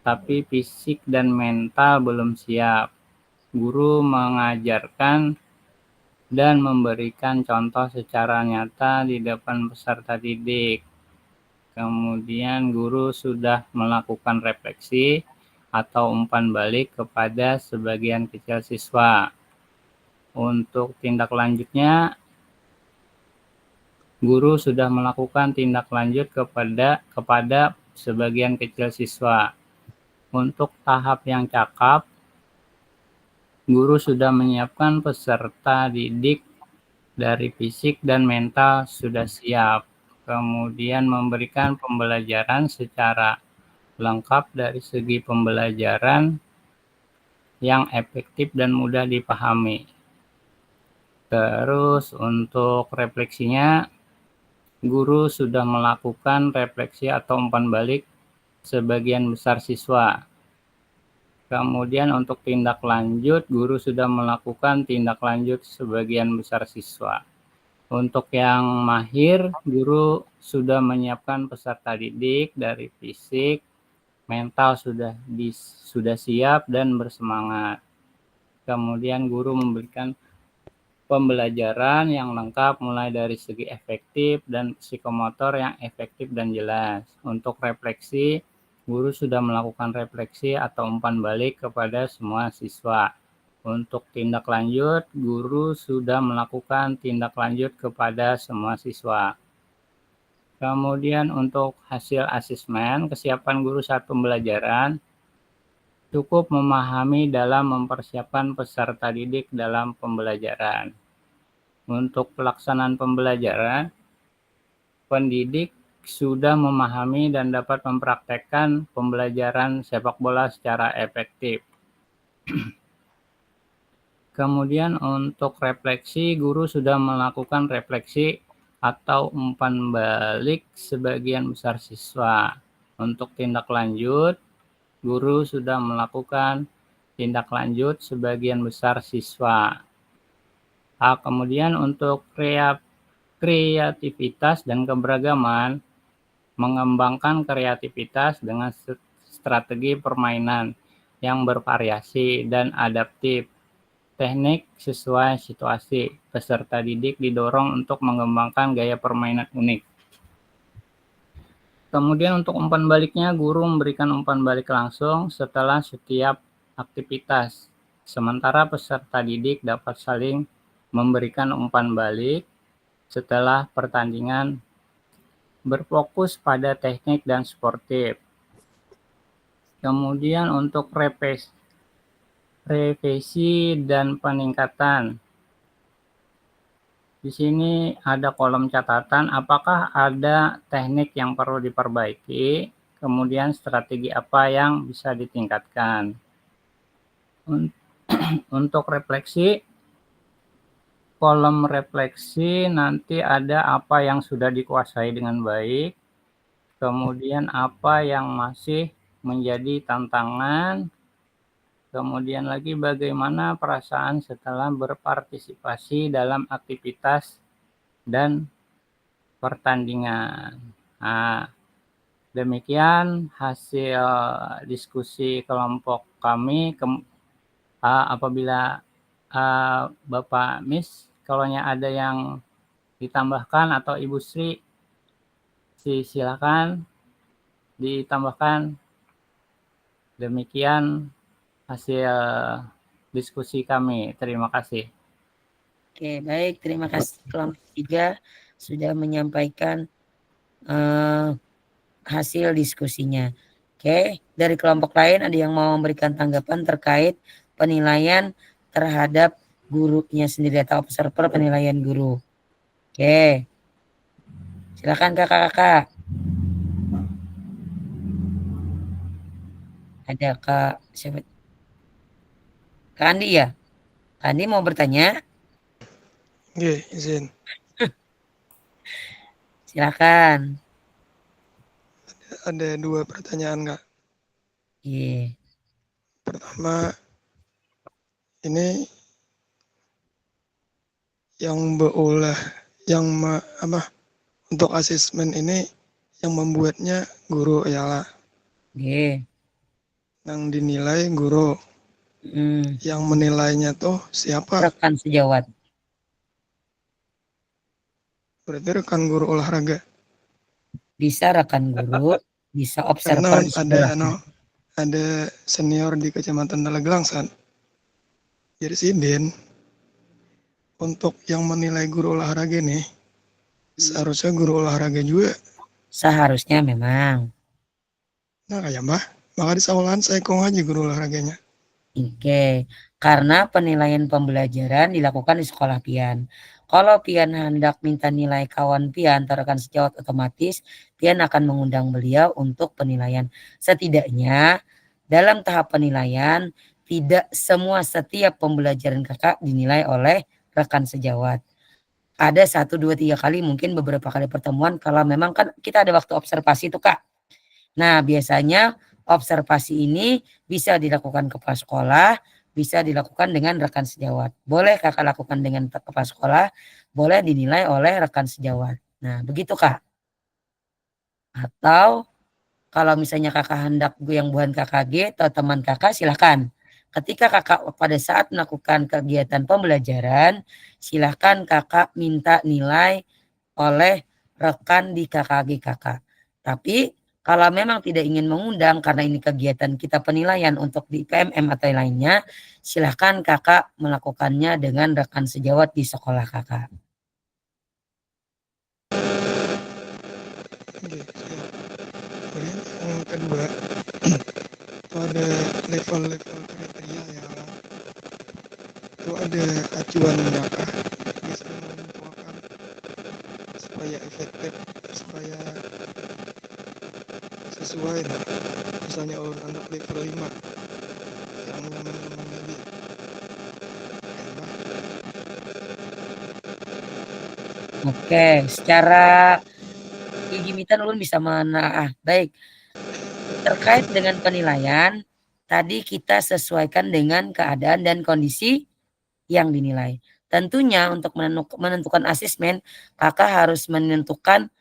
Speaker 4: tapi fisik dan mental belum siap. Guru mengajarkan dan memberikan contoh secara nyata di depan peserta didik. Kemudian guru sudah melakukan refleksi atau umpan balik kepada sebagian kecil siswa. Untuk tindak lanjutnya, guru sudah melakukan tindak lanjut kepada sebagian kecil siswa. Untuk tahap yang cakap, guru sudah menyiapkan peserta didik dari fisik dan mental sudah siap. Kemudian memberikan pembelajaran secara lengkap dari segi pembelajaran yang efektif dan mudah dipahami. Terus untuk refleksinya, guru sudah melakukan refleksi atau umpan balik sebagian besar siswa. Kemudian untuk tindak lanjut, guru sudah melakukan tindak lanjut sebagian besar siswa. Untuk yang mahir, guru sudah menyiapkan peserta didik dari fisik, mental sudah siap dan bersemangat. Kemudian guru memberikan pembelajaran yang lengkap mulai dari segi efektif dan psikomotor yang efektif dan jelas. Untuk refleksi, guru sudah melakukan refleksi atau umpan balik kepada semua siswa. Untuk tindak lanjut, guru sudah melakukan tindak lanjut kepada semua siswa. Kemudian untuk hasil asesmen, kesiapan guru saat pembelajaran, cukup memahami dalam mempersiapkan peserta didik dalam pembelajaran. Untuk pelaksanaan pembelajaran, pendidik sudah memahami dan dapat mempraktekkan pembelajaran sepak bola secara efektif. Kemudian untuk refleksi, guru sudah melakukan refleksi atau umpan balik sebagian besar siswa. Untuk tindak lanjut, guru sudah melakukan tindak lanjut sebagian besar siswa. Kemudian untuk kreativitas dan keberagaman, mengembangkan kreativitas dengan strategi permainan yang bervariasi dan adaptif. Teknik sesuai situasi. Peserta didik didorong untuk mengembangkan gaya permainan unik. Kemudian untuk umpan baliknya, guru memberikan umpan balik langsung setelah setiap aktivitas. Sementara peserta didik dapat saling memberikan umpan balik setelah pertandingan, berfokus pada teknik dan sportif. Kemudian untuk revisi dan peningkatan. Di sini ada kolom catatan apakah ada teknik yang perlu diperbaiki, kemudian strategi apa yang bisa ditingkatkan. Untuk refleksi, kolom refleksi nanti ada apa yang sudah dikuasai dengan baik, kemudian apa yang masih menjadi tantangan, kemudian lagi bagaimana perasaan setelah berpartisipasi dalam aktivitas dan pertandingan. Nah, demikian hasil diskusi kelompok kami. Apabila Bapak Miss, kalau ada yang ditambahkan atau Ibu Sri, silakan ditambahkan. Demikian hasil diskusi kami. Terima kasih.
Speaker 1: Oke, baik. Terima kasih kelompok 3 sudah menyampaikan hasil diskusinya. Oke, dari kelompok lain ada yang mau memberikan tanggapan terkait penilaian terhadap gurunya sendiri atau observer penilaian guru. Oke, silakan kakak-kakak. Ada Kak siapa? Kak Andi ya? Kandi mau bertanya?
Speaker 3: Oke, izin.
Speaker 1: Silakan.
Speaker 3: Ada 2 pertanyaan, Kak.
Speaker 1: Iya.
Speaker 3: Pertama, ini yang berulah untuk asesmen ini yang membuatnya guru ialah
Speaker 1: Iya.
Speaker 3: yang dinilai guru. Yang menilainya tuh siapa?
Speaker 1: Rekan sejawat.
Speaker 3: Berarti rekan guru olahraga.
Speaker 1: Bisa rekan guru, bisa
Speaker 3: Karena
Speaker 1: observer di sekolah.
Speaker 3: ada senior di Kecamatan Talagelang, jadi Sidin untuk yang menilai guru olahraga nih, seharusnya guru olahraga juga.
Speaker 1: Seharusnya memang.
Speaker 3: Nah kayak maka di sekolahan saya kong aja guru olahraganya.
Speaker 1: Oke, karena penilaian pembelajaran dilakukan di sekolah pian. Kalau pian hendak minta nilai kawan pian, rekan sejawat, otomatis pian akan mengundang beliau untuk penilaian. Setidaknya dalam tahap penilaian, tidak semua setiap pembelajaran kakak dinilai oleh rekan sejawat. Ada 1, 2, 3 kali, mungkin beberapa kali pertemuan, kalau memang kan kita ada waktu observasi tuh Kak. Nah biasanya observasi ini bisa dilakukan kepala sekolah, bisa dilakukan dengan rekan sejawat. Boleh kakak lakukan dengan kepala sekolah, boleh dinilai oleh rekan sejawat. Nah begitu Kak. Atau kalau misalnya kakak hendak yang bukan KKG atau teman kakak, silahkan. Ketika kakak pada saat melakukan kegiatan pembelajaran, silahkan kakak minta nilai oleh rekan di KKG kakak. Tapi kalau memang tidak ingin mengundang karena ini kegiatan kita penilaian untuk di PMM atau lainnya, silahkan kakak melakukannya dengan rekan sejawat di sekolah kakak.
Speaker 3: Oke, siap. Kemudian yang kedua, itu ada level-level kriteria ya. Itu ada acuannya kah? Bisa menentukan supaya efektif, supaya sesuai. Misalnya anak level 5 yang nyaman-nyaman tadi.
Speaker 1: Oke, secara gimitan ulun bisa menaah. Baik. Terkait dengan penilaian, tadi kita sesuaikan dengan keadaan dan kondisi yang dinilai. Tentunya untuk menentukan asesmen, kakak harus menentukan,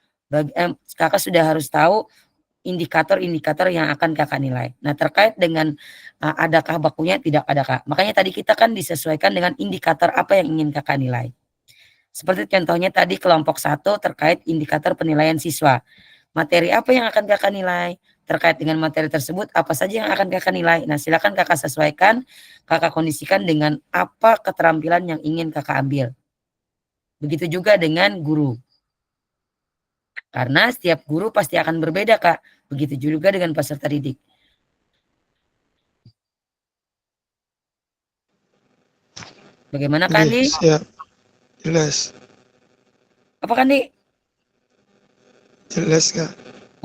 Speaker 1: kakak sudah harus tahu indikator-indikator yang akan kakak nilai. Nah terkait dengan adakah bakunya, tidak ada kak. Makanya tadi kita kan disesuaikan dengan indikator apa yang ingin kakak nilai. Seperti contohnya tadi kelompok 1 terkait indikator penilaian siswa. Materi apa yang akan kakak nilai? Terkait dengan materi tersebut, apa saja yang akan kakak nilai? Nah, silakan kakak sesuaikan, kakak kondisikan dengan apa keterampilan yang ingin kakak ambil. Begitu juga dengan guru. Karena setiap guru pasti akan berbeda, Kak. Begitu juga dengan peserta didik. Bagaimana, Kak Andi?
Speaker 3: Siap. Jelas.
Speaker 1: Apa, Kak Andi?
Speaker 3: Jelas, Kak.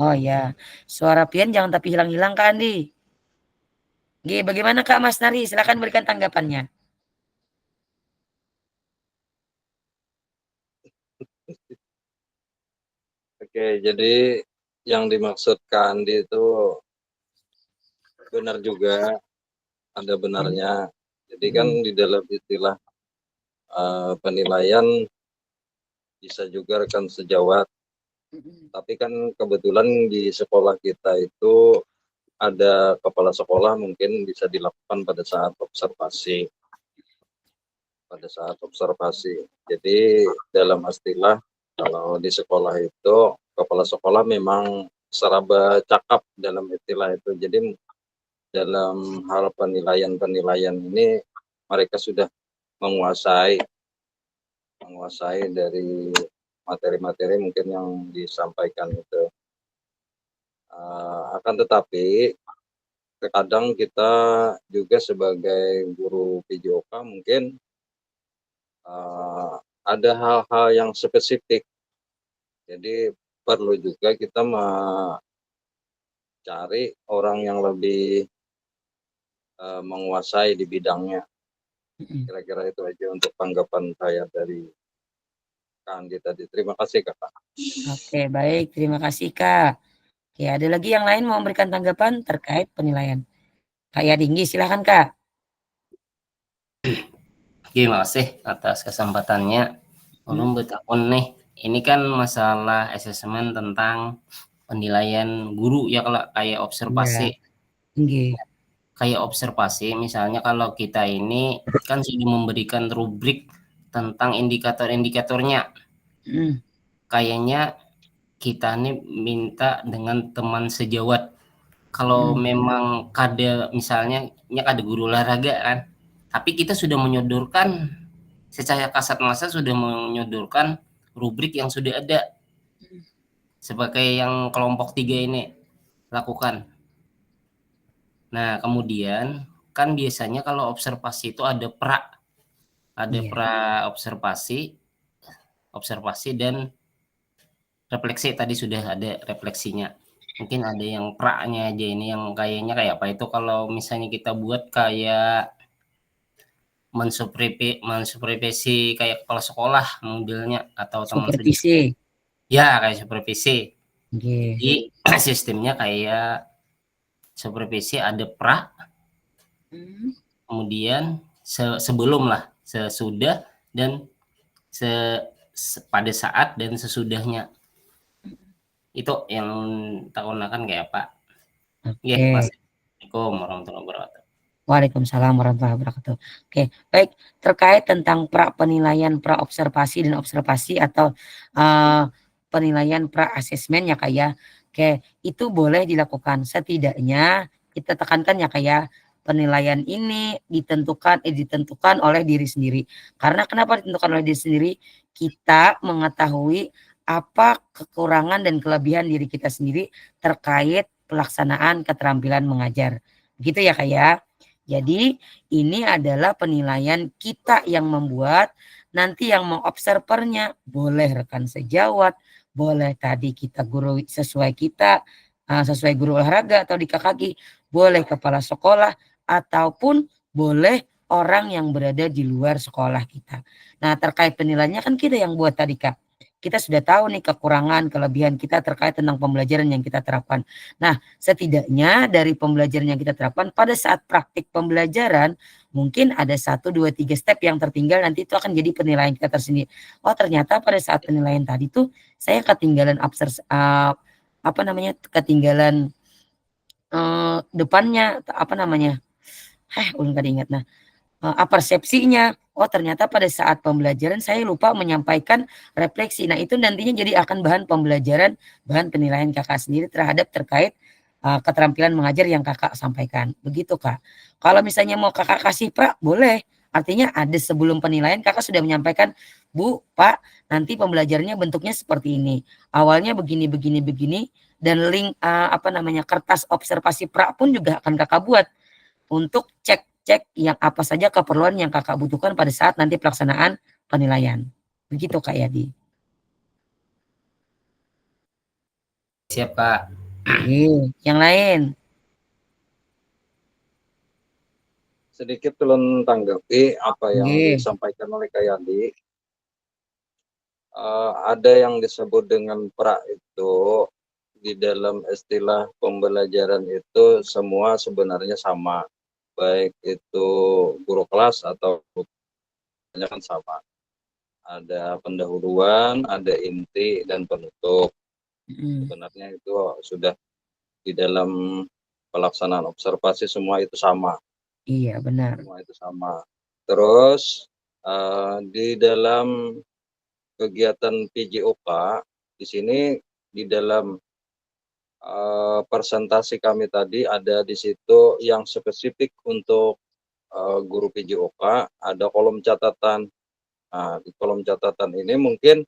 Speaker 1: Oh ya, suara pian jangan tapi hilang-hilang, Kak Andi. Oke, bagaimana Kak Mas Nari? Silakan berikan tanggapannya.
Speaker 8: Oke, jadi yang dimaksud Kak Andi itu benar juga, ada benarnya. Jadi kan di dalam istilah penilaian bisa juga rekan sejawat. Tapi kan kebetulan di sekolah kita itu ada kepala sekolah, mungkin bisa dilakukan pada saat observasi. Jadi dalam istilah kalau di sekolah itu kepala sekolah memang seraba cakap dalam istilah itu. Jadi dalam hal penilaian ini mereka sudah menguasai dari materi-materi mungkin yang disampaikan itu. Akan tetapi terkadang kita juga sebagai guru PJOK mungkin ada hal-hal yang spesifik. Jadi perlu juga kita mencari orang yang lebih menguasai di bidangnya. Kira-kira itu aja untuk tanggapan saya dari Kak Andi tadi. Terima kasih Kakak.
Speaker 1: Oke, baik. Terima kasih, Kak. Oke, ada lagi yang lain mau memberikan tanggapan terkait penilaian? Kak Yadinggi, silahkan, Kak.
Speaker 5: Terima kasih atas kesempatannya. Ulun bertakun nih, ini kan masalah asesmen tentang penilaian guru ya, kalau kayak observasi.
Speaker 1: Nggih.
Speaker 5: Kayak observasi, misalnya kalau kita ini kan sudah memberikan rubrik tentang indikator-indikatornya. Kayaknya kita nih minta dengan teman sejawat. Kalau memang kada, misalnya ada guru olahraga kan, tapi kita sudah menyodorkan secara kasat mata, sudah menyodorkan rubrik yang sudah ada sebagai yang kelompok 3 ini lakukan. Nah, kemudian kan biasanya kalau observasi itu ada pra observasi dan refleksi. Tadi sudah ada refleksinya. Mungkin ada yang pra-nya aja, ini yang kayaknya kayak apa itu, kalau misalnya kita buat kayak mensupervisi kayak kepala sekolah modelnya atau teman
Speaker 1: Supervisi.
Speaker 5: Ya, kayak supervisi.
Speaker 1: Nggih.
Speaker 5: Jadi sistemnya kayak supervisi ada pra, kemudian sebelum lah, sesudah, dan pada saat dan sesudahnya. Itu yang tak gunakan kayak apa.
Speaker 1: Oke.
Speaker 5: Assalamualaikum warahmatullahi wabarakatuh.
Speaker 1: Waalaikumsalam warahmatullahi wabarakatuh. Oke, baik. Terkait tentang penilaian pra-observasi dan observasi atau penilaian pra-asesmen ya, Kak ya. Oke, itu boleh dilakukan. Setidaknya kita tekankan ya, Kak ya, penilaian ini ditentukan oleh diri sendiri. Karena kenapa ditentukan oleh diri sendiri? Kita mengetahui apa kekurangan dan kelebihan diri kita sendiri terkait pelaksanaan keterampilan mengajar. Begitu ya, Kak ya. Jadi ini adalah penilaian kita yang membuat, nanti yang mengobservernya boleh rekan sejawat, boleh tadi kita guru sesuai sesuai guru olahraga atau di KKG, boleh kepala sekolah, ataupun boleh orang yang berada di luar sekolah kita. Nah, terkait penilaiannya kan kita yang buat tadi, Kak. Kita sudah tahu nih kekurangan, kelebihan kita terkait tentang pembelajaran yang kita terapkan. Nah, setidaknya dari pembelajaran yang kita terapkan pada saat praktik pembelajaran, mungkin ada 1, 2, 3 step yang tertinggal, nanti itu akan jadi penilaian kita tersendiri. Oh, ternyata pada saat penilaian tadi tuh saya ketinggalan ketinggalan depannya, ulun kada ingat. Nah, persepsinya, oh ternyata pada saat pembelajaran saya lupa menyampaikan refleksi. Nah, itu nantinya jadi akan bahan pembelajaran, bahan penilaian kakak sendiri terhadap terkait keterampilan mengajar yang kakak sampaikan. Begitu, Kak. Kalau misalnya mau kakak kasih pra, boleh. Artinya ada sebelum penilaian kakak sudah menyampaikan, Bu, Pak, nanti pembelajarannya bentuknya seperti ini. Awalnya begini, dan link kertas observasi pra pun juga akan kakak buat untuk cek yang apa saja keperluan yang kakak butuhkan pada saat nanti pelaksanaan penilaian. Begitu, Kak Yadi.
Speaker 5: Siap, Kak.
Speaker 1: Yang lain.
Speaker 8: Sedikit belum tanggapi apa yang disampaikan oleh Kak Yadi. Ada yang disebut dengan pra itu di dalam istilah pembelajaran itu semua sebenarnya sama, baik itu guru kelas atau kan sama. Ada pendahuluan, ada inti dan penutup. Sebenarnya itu sudah di dalam pelaksanaan observasi semua itu sama.
Speaker 1: Iya, benar.
Speaker 8: Semua itu sama. Terus di dalam kegiatan PJOK di sini di dalam presentasi kami tadi ada di situ yang spesifik untuk guru PJOK, ada kolom catatan. Nah, di kolom catatan ini mungkin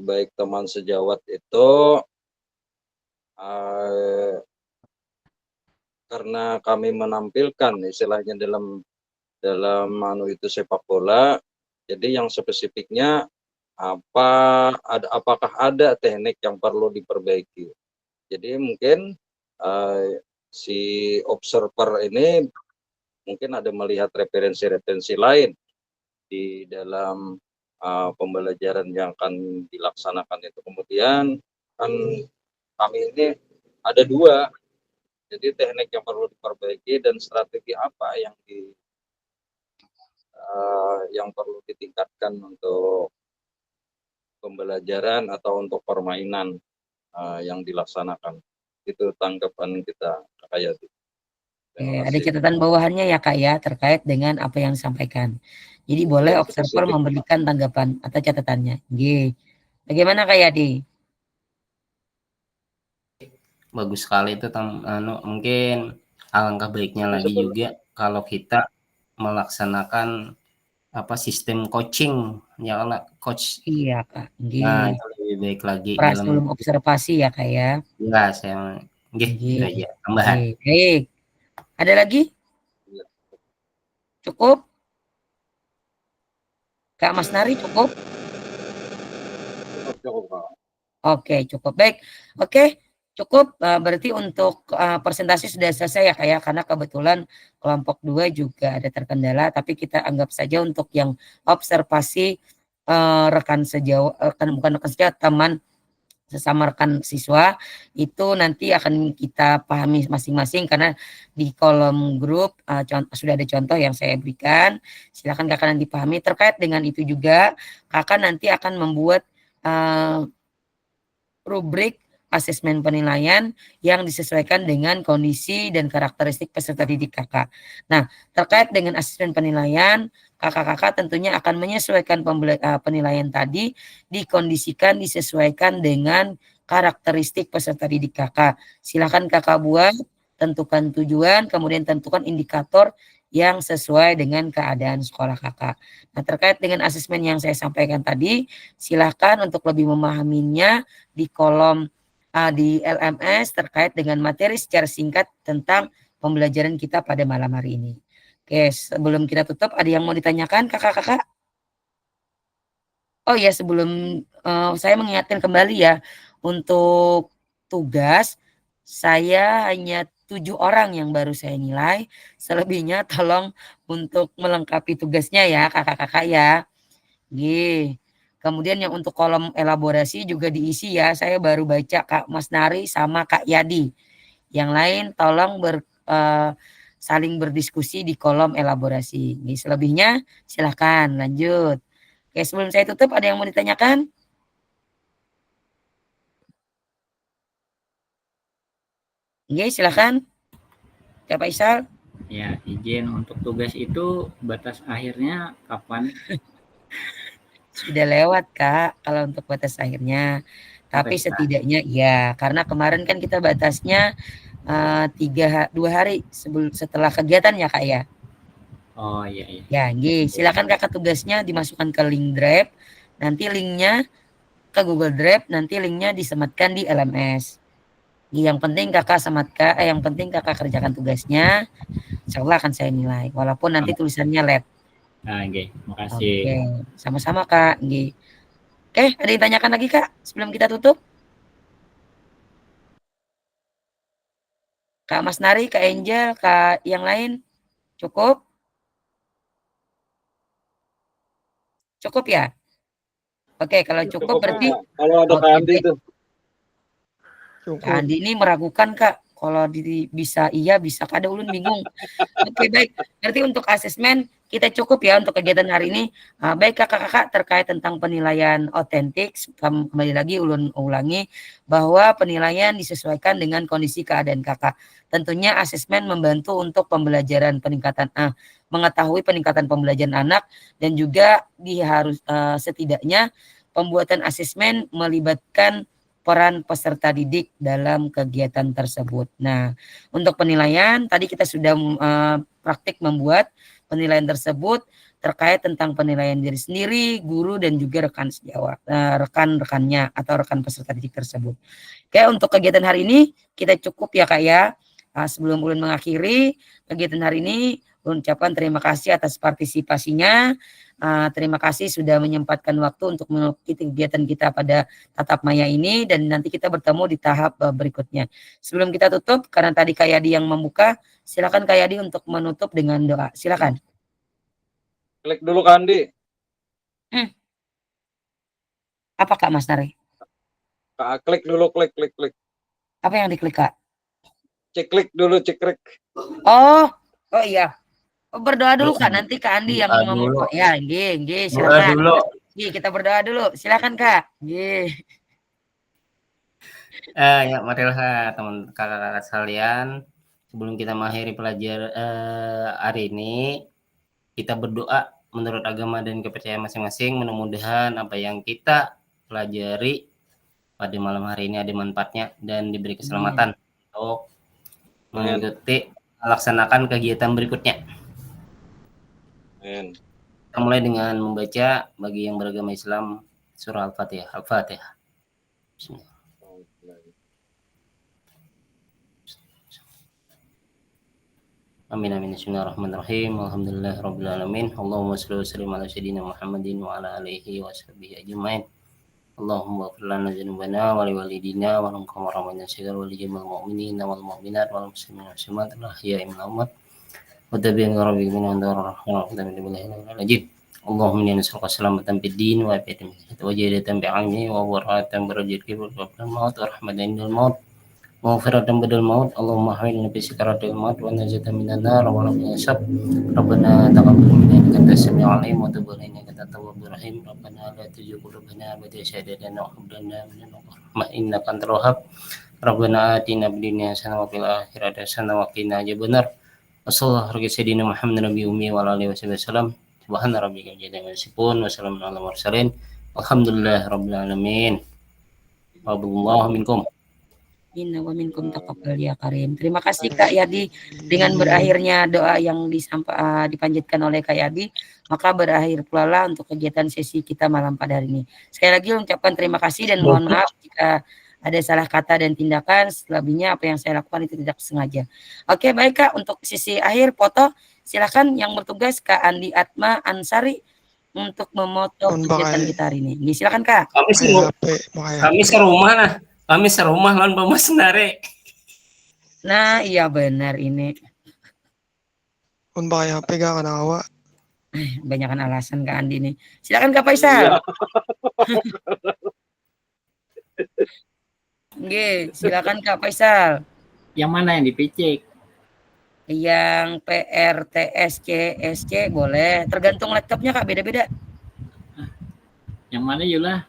Speaker 8: baik teman sejawat itu karena kami menampilkan istilahnya dalam itu sepak bola, jadi yang spesifiknya apakah ada teknik yang perlu diperbaiki. Jadi mungkin si observer ini mungkin ada melihat referensi-referensi lain di dalam pembelajaran yang akan dilaksanakan itu. Kemudian kan kami ini ada 2, jadi teknik yang perlu diperbaiki dan strategi apa yang perlu ditingkatkan untuk pembelajaran atau untuk permainan yang dilaksanakan. Itu tanggapan kita, Kak Yati.
Speaker 1: Ada catatan bawahannya ya Kak ya, terkait dengan apa yang disampaikan. Jadi boleh
Speaker 8: Ya,
Speaker 1: observer memberikan tanggapan atau catatannya. Bagaimana Kak Yadi?
Speaker 5: Bagus sekali itu, mungkin alangkah baiknya lagi juga kalau kita melaksanakan sistem coaching ya coach.
Speaker 1: Iya Kak.
Speaker 5: Nah, itu lebih baik lagi
Speaker 1: dalam observasi ya Kak ya.
Speaker 5: Iya, saya itu aja tambahan.
Speaker 1: Baik. Ada lagi? Cukup? Kak Mas Nari cukup?
Speaker 8: Cukup, Pak.
Speaker 1: Oke, cukup. Baik. Oke, cukup. Berarti untuk presentasi sudah selesai ya Kak ya, karena kebetulan kelompok 2 juga ada terkendala, tapi kita anggap saja untuk yang observasi rekan sejawat, bukan rekan sejawat, teman sesama rekan siswa itu nanti akan kita pahami masing-masing, karena di kolom grup sudah ada contoh yang saya berikan. Silakan kakak nanti pahami. Terkait dengan itu juga kakak nanti akan membuat rubrik asesmen penilaian yang disesuaikan dengan kondisi dan karakteristik peserta didik kakak. Nah, terkait dengan asesmen penilaian, kakak-kakak tentunya akan menyesuaikan penilaian tadi, dikondisikan, disesuaikan dengan karakteristik peserta didik kakak. Silakan kakak buat, tentukan tujuan, kemudian tentukan indikator yang sesuai dengan keadaan sekolah kakak. Nah, terkait dengan asesmen yang saya sampaikan tadi, silakan untuk lebih memahaminya di kolom di LMS terkait dengan materi secara singkat tentang pembelajaran kita pada malam hari ini. Oke, sebelum kita tutup, ada yang mau ditanyakan kakak-kakak? Oh ya, sebelum saya mengingatkan kembali ya, untuk tugas saya hanya 7 orang yang baru saya nilai, selebihnya tolong untuk melengkapi tugasnya ya kakak-kakak ya. Kemudian yang untuk kolom elaborasi juga diisi ya, saya baru baca Kak Mas Nari sama Kak Yadi. Yang lain tolong saling berdiskusi di kolom elaborasi. Selebihnya silakan lanjut. Oke, sebelum saya tutup ada yang mau ditanyakan? Silakan. Kak Faisal.
Speaker 4: Ya, izin untuk tugas itu batas akhirnya kapan?
Speaker 1: Sudah lewat Kak kalau untuk batas akhirnya, tapi setidaknya ya, karena kemarin kan kita batasnya 2 hari setelah kegiatan ya Kak ya.
Speaker 4: Oh iya.
Speaker 1: Ya, silakan kakak tugasnya dimasukkan ke link Drive, nanti linknya ke Google Drive, nanti linknya disematkan di LMS. Yang penting kakak kerjakan tugasnya, insya Allah akan saya nilai, walaupun nanti tulisannya lab.
Speaker 4: Makasih.
Speaker 1: Oke, sama-sama Kak. Oke, ada yang tanyakan lagi Kak sebelum kita tutup? Kak Mas Nari, Kak Angel, Kak yang lain? Cukup? Cukup ya? Oke, kalau cukup berarti
Speaker 8: kalau ada Kak Andi itu.
Speaker 1: Kak Andi ini meragukan Kak. Kalau bisa iya, bisa kada ulun bingung. Oke, baik. Berarti untuk asesmen kita cukup ya untuk kegiatan hari ini. Baik kakak-kakak, terkait tentang penilaian otentik, kembali lagi ulun ulangi bahwa penilaian disesuaikan dengan kondisi keadaan kakak. Tentunya asesmen membantu untuk pembelajaran peningkatan mengetahui peningkatan pembelajaran anak, dan juga setidaknya pembuatan asesmen melibatkan peran peserta didik dalam kegiatan tersebut. Nah, untuk penilaian tadi kita sudah praktik membuat penilaian tersebut terkait tentang penilaian diri sendiri, guru, dan juga rekan-rekannya atau rekan peserta didik tersebut. Oke, untuk kegiatan hari ini kita cukup ya Kak ya. Sebelum ulun mengakhiri kegiatan hari ini, Ulun ucapkan terima kasih atas partisipasinya. Terima kasih sudah menyempatkan waktu untuk mengikuti kegiatan kita pada tatap maya ini, dan nanti kita bertemu di tahap berikutnya. Sebelum kita tutup, karena tadi Kak Yadi yang membuka, silakan Kak Yadi untuk menutup dengan doa. Silakan.
Speaker 8: Klik dulu Kak Andi.
Speaker 1: Apa Kak Mas Nari?
Speaker 8: Kak, klik dulu, klik.
Speaker 1: Apa yang diklik Kak?
Speaker 8: Klik dulu, klik.
Speaker 1: Oh iya. Berdoa dulu Kak, nanti Kak Andi yang ngomong. Ya, nggih, silakan. Nggih, kita berdoa dulu. Silakan Kak. Nggih.
Speaker 5: Ya, marilah teman kakak-kakak sekalian, sebelum kita mengakhiri pelajaran hari ini, kita berdoa menurut agama dan kepercayaan masing-masing. Mudah-mudahan apa yang kita pelajari pada malam hari ini ada manfaatnya dan diberi keselamatan untuk mengikuti melaksanakan kegiatan berikutnya. Kita mulai dengan membaca bagi yang beragama Islam surah Al-Fatihah. Al-Fatihah. Bismillah. Amin. Bismillahirrahmanirrahim. Alhamdulillahirabbil alamin. Allahumma shalli wa sallim ala sayyidina Muhammadin wa ala alihi wa sahbihi ajmain. Allahumma ighfir lana dzunubana wa liwalidina wa lahum rabbana saghir wa lijamil mu'minina wal mu'minat wal muslimin wal muslimat al ahya'i minhum wa tabi'in rabbi min Allahumma inna nas'aluka salamatan fid din wa afiatan wa jadatan bi'ilmi wa baratan birajiki wa maut wa rahmatan lil maut wa firatan badal maut. Allahumma hawilna bi sikaratil maut wa najatan minan nar wa lam yasab. Rabbana taqabbal minna innaka antas samiul alim wa tub alaina innaka antat tawwabur rahim. Rabbana la tuzigh qulubana ba'da idh hadaytana wa hab lana min ladunka rahmah innaka antal wahhab. Rabbana atina fid dunya hasanah wa fil akhirati hasanah wa qina adzabannar. Wassallallahu ala sayyidina Muhammad nabi ummi wa ala alihi wasallam. Subhana rabbika rabbil izzati amma yasifun wa salamun alal mursalin. Alhamdulillahirabbil alamin. Wa'alaikumsalam minkum.
Speaker 1: Inna wa minkum taqabbal ya karim. Terima kasih Kak Yadi. Dengan berakhirnya doa yang dipanjatkan oleh Kak Yadi, maka berakhir pula lah untuk kegiatan sesi kita malam pada hari ini. Sekali lagi ucapkan terima kasih dan mohon maaf jika ada salah kata dan tindakan. Selebihnya apa yang saya lakukan itu tidak sengaja. Oke, baik Kak, untuk sisi akhir foto silakan yang bertugas Kak Andi Atma Ansari untuk memotong kegiatan kita hari ini. Silakan Kak.
Speaker 5: Kami serumah nah. Kami serumah lawan Mas Nari.
Speaker 1: Nah, iya benar ini.
Speaker 3: Pun pakai HP gak kena awak.
Speaker 1: Banyakan alasan Kak Andi nih. Silakan Kak Faisal. Nggih, silakan Kak Faisal.
Speaker 4: Yang mana yang dipicik?
Speaker 1: Yang PRTSC boleh, tergantung laptopnya Kak, beda-beda.
Speaker 4: Yang mana Yula?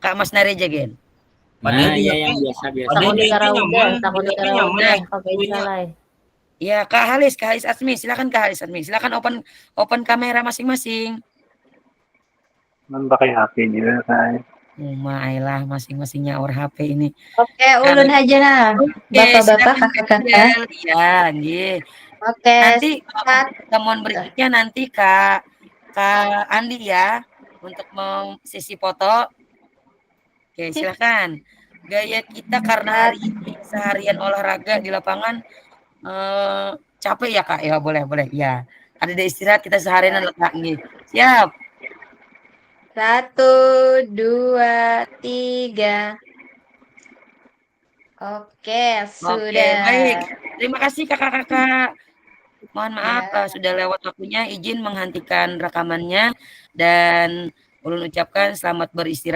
Speaker 1: Kak Mas Nari Jagen.
Speaker 4: Nah, ya yang biasa-biasa.
Speaker 9: Takut udah pakai salah.
Speaker 1: Ya, Kak Halis Asmi, silakan Kak Halis Asmi. Silakan open kamera masing-masing.
Speaker 10: Pakai HP juga, Kak.
Speaker 1: Mailah masing-masingnya or HP ini.
Speaker 7: Oke, ulun aja nah. Bapak-bapak, kakak-kakak.
Speaker 1: Ya, nggih.
Speaker 7: Oke.
Speaker 1: Nanti pertemuan berikutnya nanti Kak Andi ya untuk sesi foto. Oke, silakan. Gaya kita karena hari ini seharian olahraga di lapangan capek ya Kak? Ya boleh ya. Ada istirahat kita seharian Kak nih. Siap.
Speaker 7: 1, 2, 3. Oke, sudah.
Speaker 1: Oke, baik. Terima kasih kakak-kakak. Mohon maaf sudah lewat waktunya. Izin menghentikan rekamannya dan ulun ucapkan selamat beristirahat.